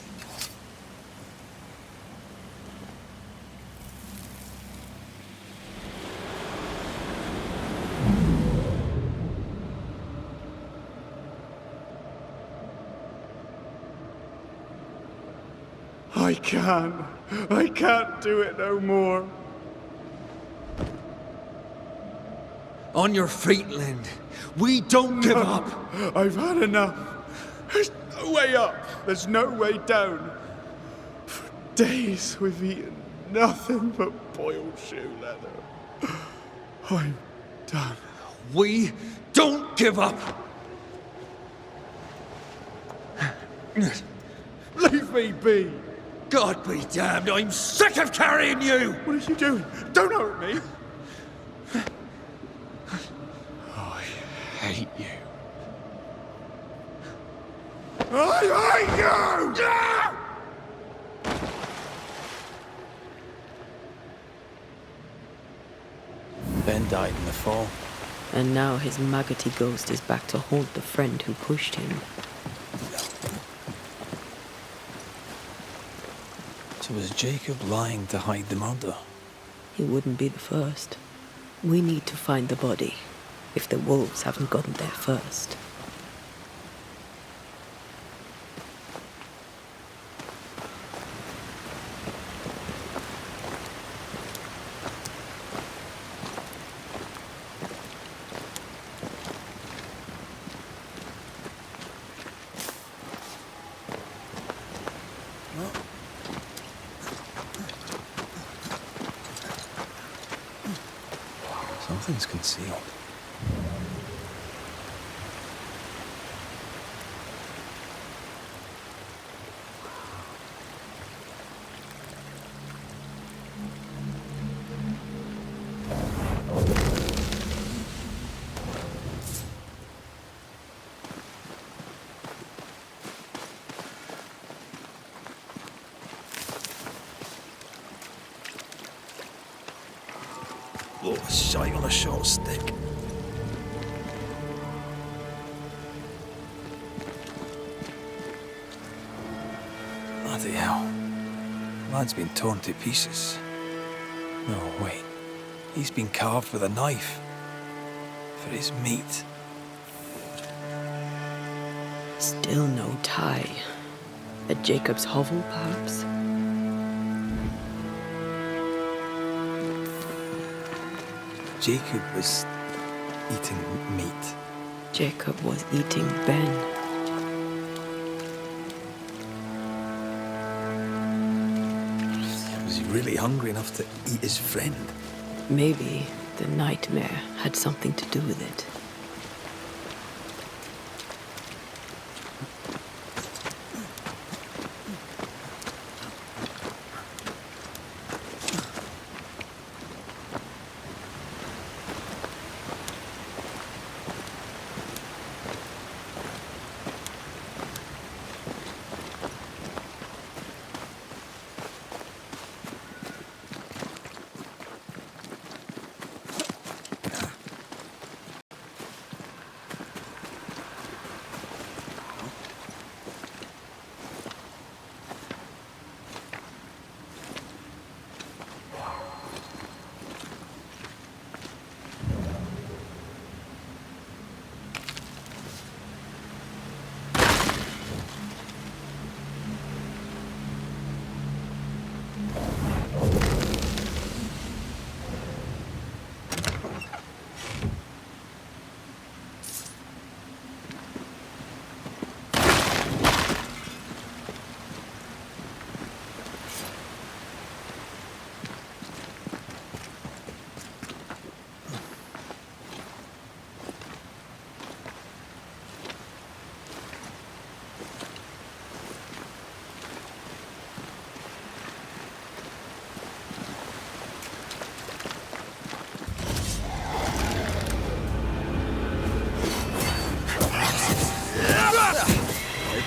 I can't do it no more. On your feet, Lind. We don't give up. I've had enough. There's no way up. There's no way down. For days we've eaten nothing but boiled shoe leather. I'm done. We don't give up! Leave me be! God be damned, I'm sick of carrying you! What are you doing? Don't hurt me! I hate you. I hate you! Ben died in the fall. And now his maggoty ghost is back to haunt the friend who pushed him. So was Jacob lying to hide the murder? He wouldn't be the first. We need to find the body, if the wolves haven't gotten there first. Something's concealed. Oh, a shite on a short stick. Bloody hell. Lad's been torn to pieces. No, wait. He's been carved with a knife. For his meat. Still no tie. At Jacob's hovel, perhaps? Jacob was eating meat. Jacob was eating Ben. Was he really hungry enough to eat his friend? Maybe the nightmare had something to do with it.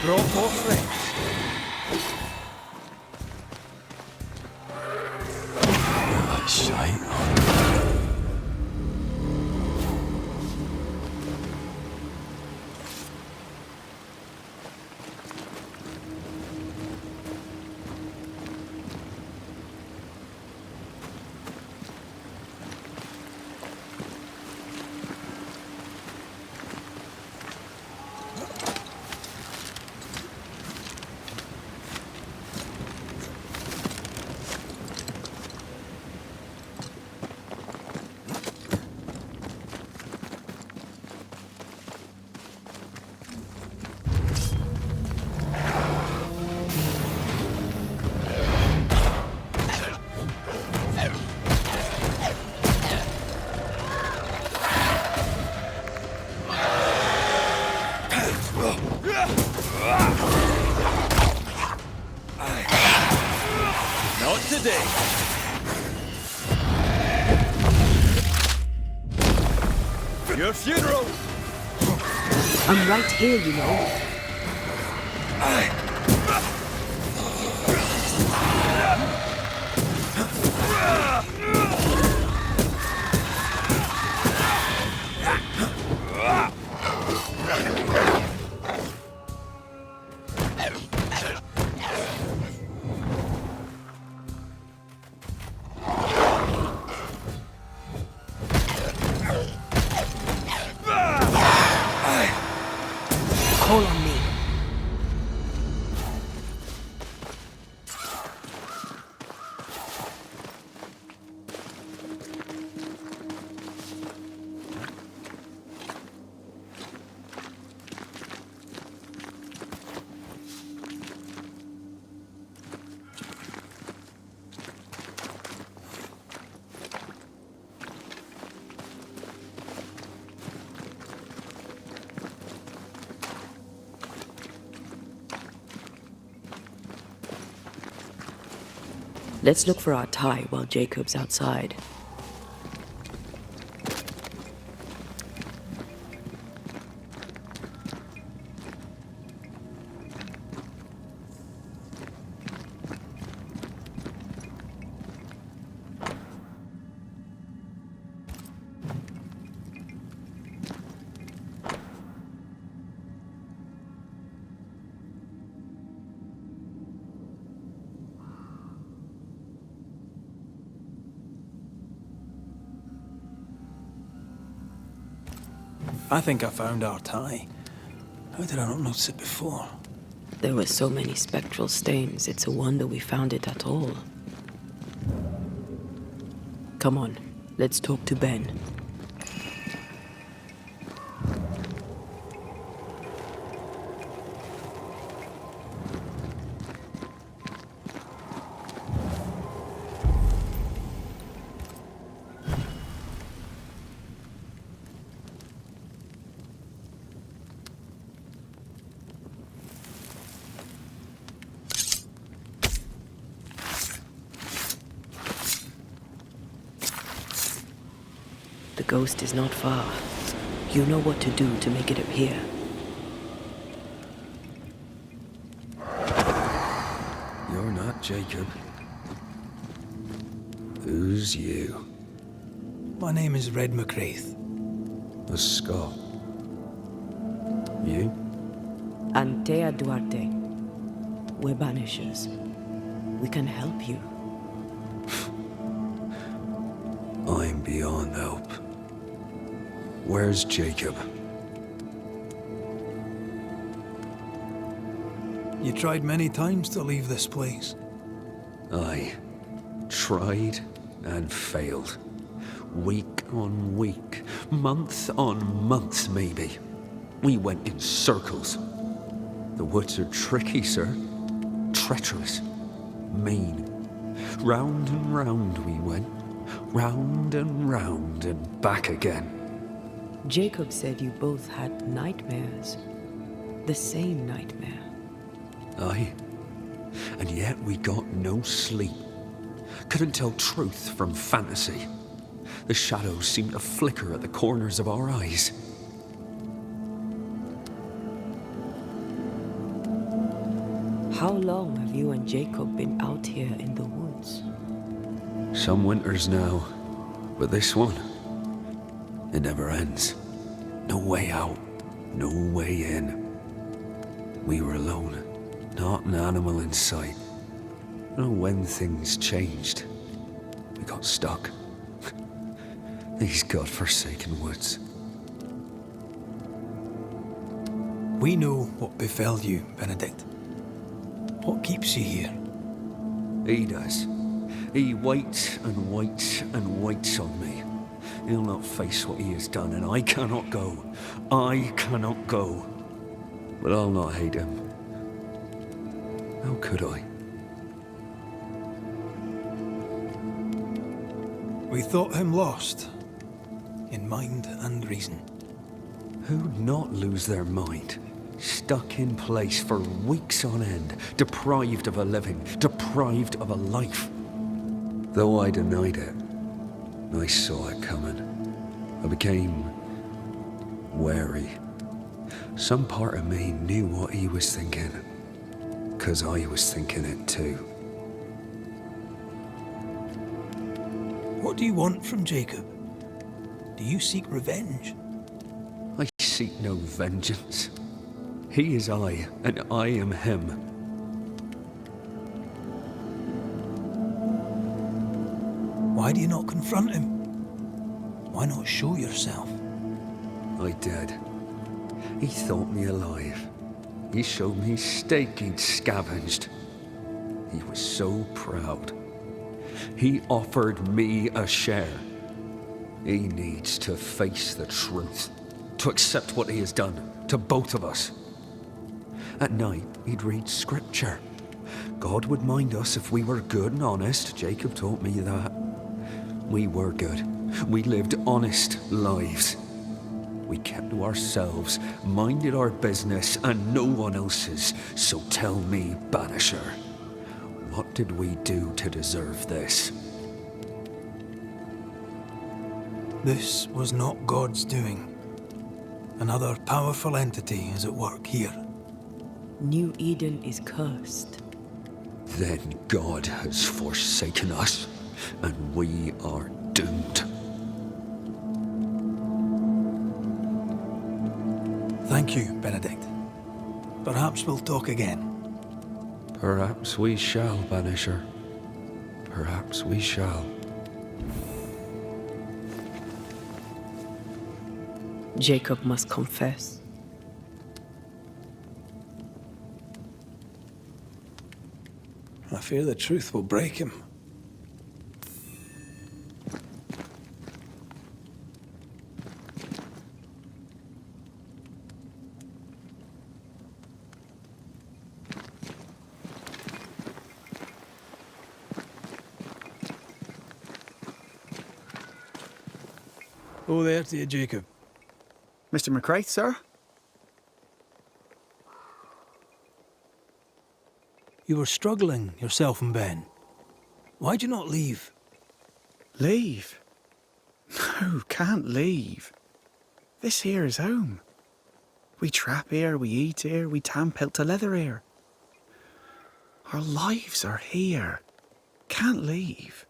Brought more friends. Oh, shite. Your funeral! I'm right here, you know. Call on me. Let's look for our tie while Jacob's outside. I think I found our tie. How did I not notice it before? There were so many spectral stains, it's a wonder we found it at all. Come on, let's talk to Ben. The ghost is not far. You know what to do to make it appear. You're not Jacob. Who's you? My name is Red McCraith. A Scot. You? Antea Duarte. We're Banishers. We can help you. I'm beyond help. Where's Jacob? You tried many times to leave this place. I tried and failed. Week on week, month on month, maybe. We went in circles. The woods are tricky, sir. Treacherous. Mean. Round and round we went. Round and back again. Jacob said you both had nightmares. The same nightmare. Aye. And yet we got no sleep. Couldn't tell truth from fantasy. The shadows seemed to flicker at the corners of our eyes. How long have you and Jacob been out here in the woods? Some winters now, but this one, it never ends. No way out, no way in. We were alone, not an animal in sight. I don't know when things changed. We got stuck. These godforsaken woods. We know what befell you, Benedict. What keeps you here? He does. He waits and waits and waits on me. He'll not face what he has done, and I cannot go. I cannot go. But I'll not hate him. How could I? We thought him lost, in mind and reason. Who'd not lose their mind? Stuck in place for weeks on end, deprived of a living, deprived of a life. Though I denied it, I saw it coming. I became wary. Some part of me knew what he was thinking, 'cause I was thinking it too. What do you want from Jacob? Do you seek revenge? I seek no vengeance. He is I, and I am him. Why do you not confront him? Why not show yourself? I did. He thought me alive. He showed me steak he'd scavenged. He was so proud. He offered me a share. He needs to face the truth, to accept what he has done to both of us. At night, he'd read scripture. God would mind us if we were good and honest. Jacob taught me that. We were good. We lived honest lives. We kept to ourselves, minded our business and no one else's. So tell me, Banisher, what did we do to deserve this? This was not God's doing. Another powerful entity is at work here. New Eden is cursed. Then God has forsaken us, and we are doomed. Thank you, Benedict. Perhaps we'll talk again. Perhaps we shall, Banisher. Perhaps we shall. Jacob must confess. I fear the truth will break him. Oh, there to you, Jacob. Mr. McCraith, sir? You were struggling, yourself and Ben. Why'd you not leave? Leave? No, can't leave. This here is home. We trap here, we eat here, we tan pelt to leather here. Our lives are here. Can't leave.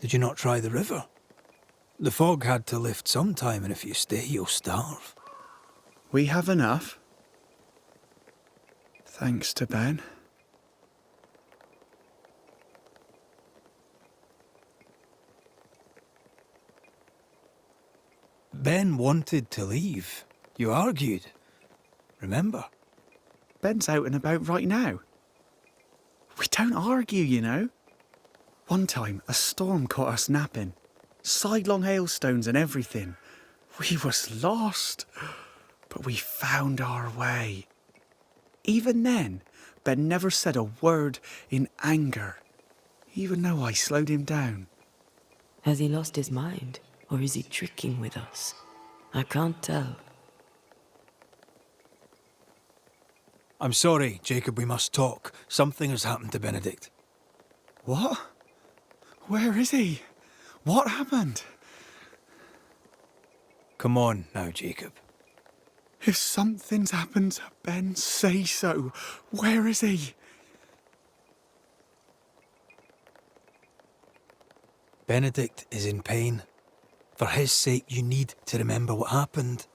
Did you not try the river? The fog had to lift sometime, and if you stay, you'll starve. We have enough. Thanks to Ben. Ben wanted to leave. You argued. Remember? Ben's out and about right now. We don't argue, you know. One time, a storm caught us napping. Sidelong hailstones and everything. We was lost. But we found our way. Even then, Ben never said a word in anger, even though I slowed him down. Has he lost his mind? Or is he tricking with us? I can't tell. I'm sorry, Jacob, we must talk. Something has happened to Benedict. What? Where is he? What happened? Come on now, Jacob. If something's happened to Ben, say so. Where is he? Benedict is in pain. For his sake, you need to remember what happened.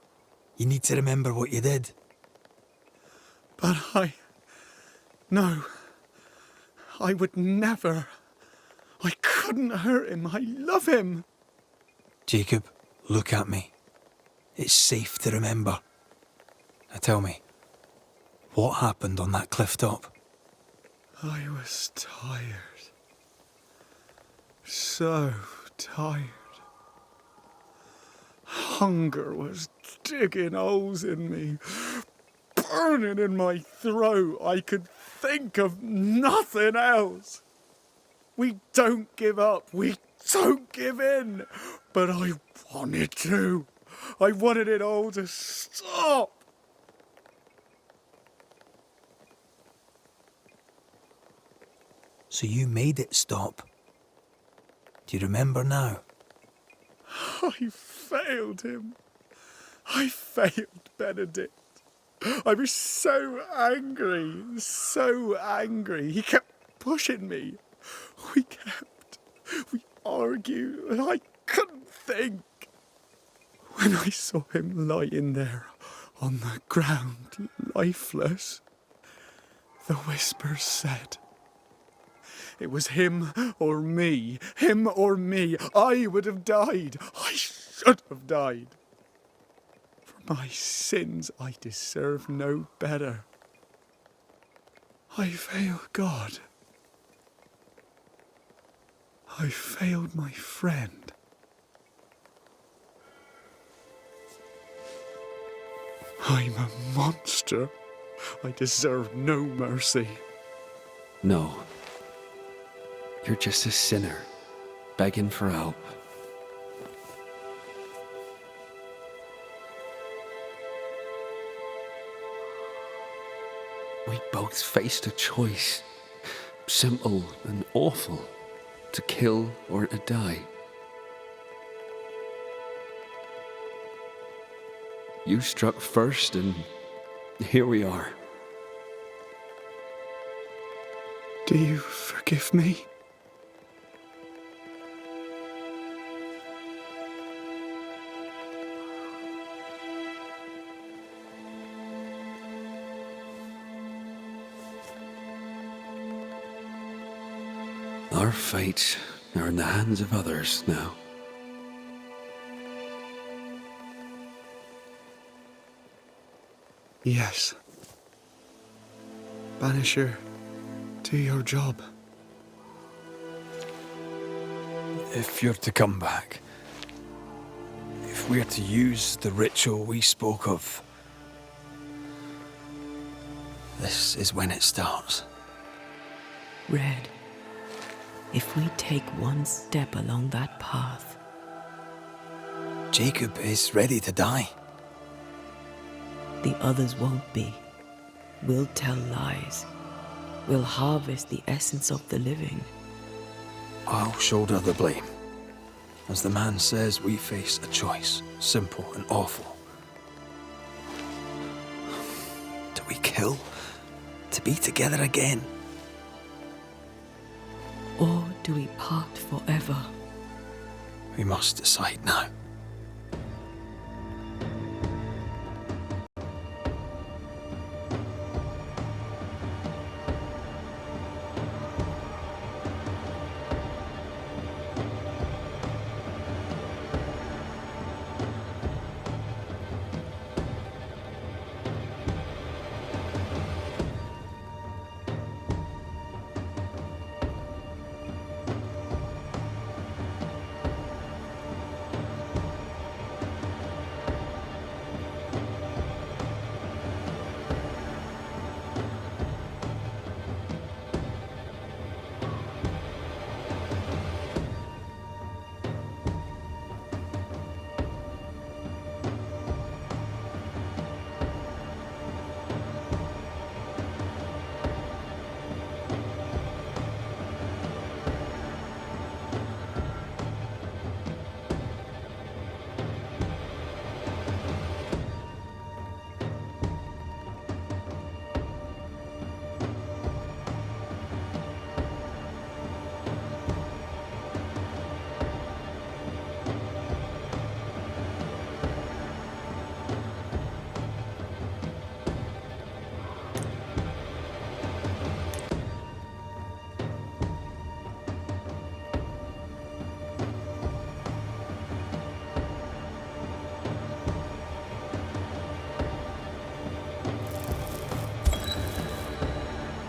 You need to remember what you did. But No. I would never. I couldn't hurt him. I love him. Jacob, look at me. It's safe to remember. Now tell me, what happened on that cliff top? I was tired. So tired. Hunger was digging holes in me, burning in my throat. I could think of nothing else. We don't give up. We don't give in. But I wanted to. I wanted it all to stop. So you made it stop. Do you remember now? I failed him. I failed Benedict. I was so angry, so angry. He kept pushing me. We argued, and I couldn't think. When I saw him lying there on the ground, lifeless, the whispers said, it was him or me, him or me. I would have died. I should have died. For my sins, I deserve no better. I failed God. I failed my friend. I'm a monster. I deserve no mercy. No. You're just a sinner, begging for help. We both faced a choice, simple and awful, to kill or to die. You struck first, and here we are. Do you forgive me? Our fates are in the hands of others now. Yes. Banisher, do your job. If you're to come back, if we're to use the ritual we spoke of, this is when it starts. Red, if we take one step along that path... Jacob is ready to die. The others won't be. We'll tell lies. We'll harvest the essence of the living. I'll shoulder the blame. As the man says, we face a choice, simple and awful. Do we kill to be together again? Or do we part forever? We must decide now.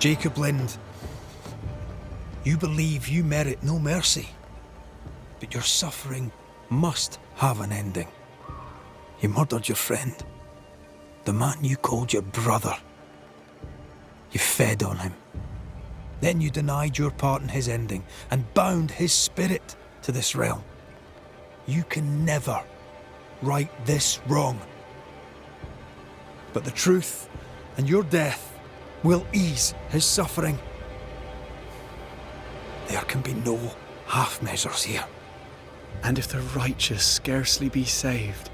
Jacob Lind, you believe you merit no mercy, but your suffering must have an ending. You murdered your friend, the man you called your brother. You fed on him. Then you denied your part in his ending and bound his spirit to this realm. You can never right this wrong. But the truth and your death will ease his suffering. There can be no half measures here. And if the righteous scarcely be saved,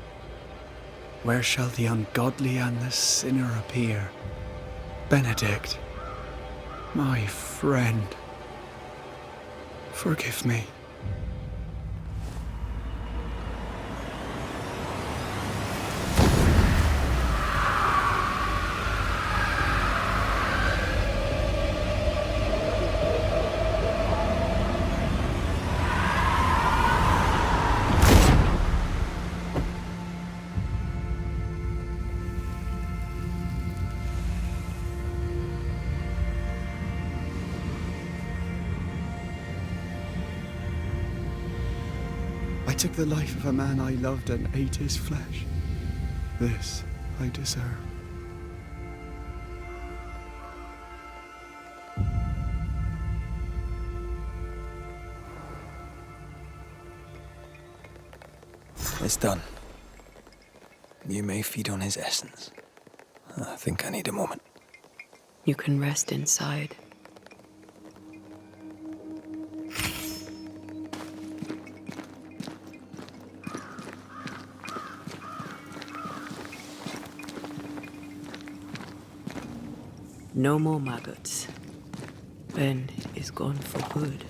where shall the ungodly and the sinner appear? Benedict, my friend, forgive me. I took the life of a man I loved and ate his flesh. This I deserve. It's done. You may feed on his essence. I think I need a moment. You can rest inside. No more maggots. Ben is gone for good.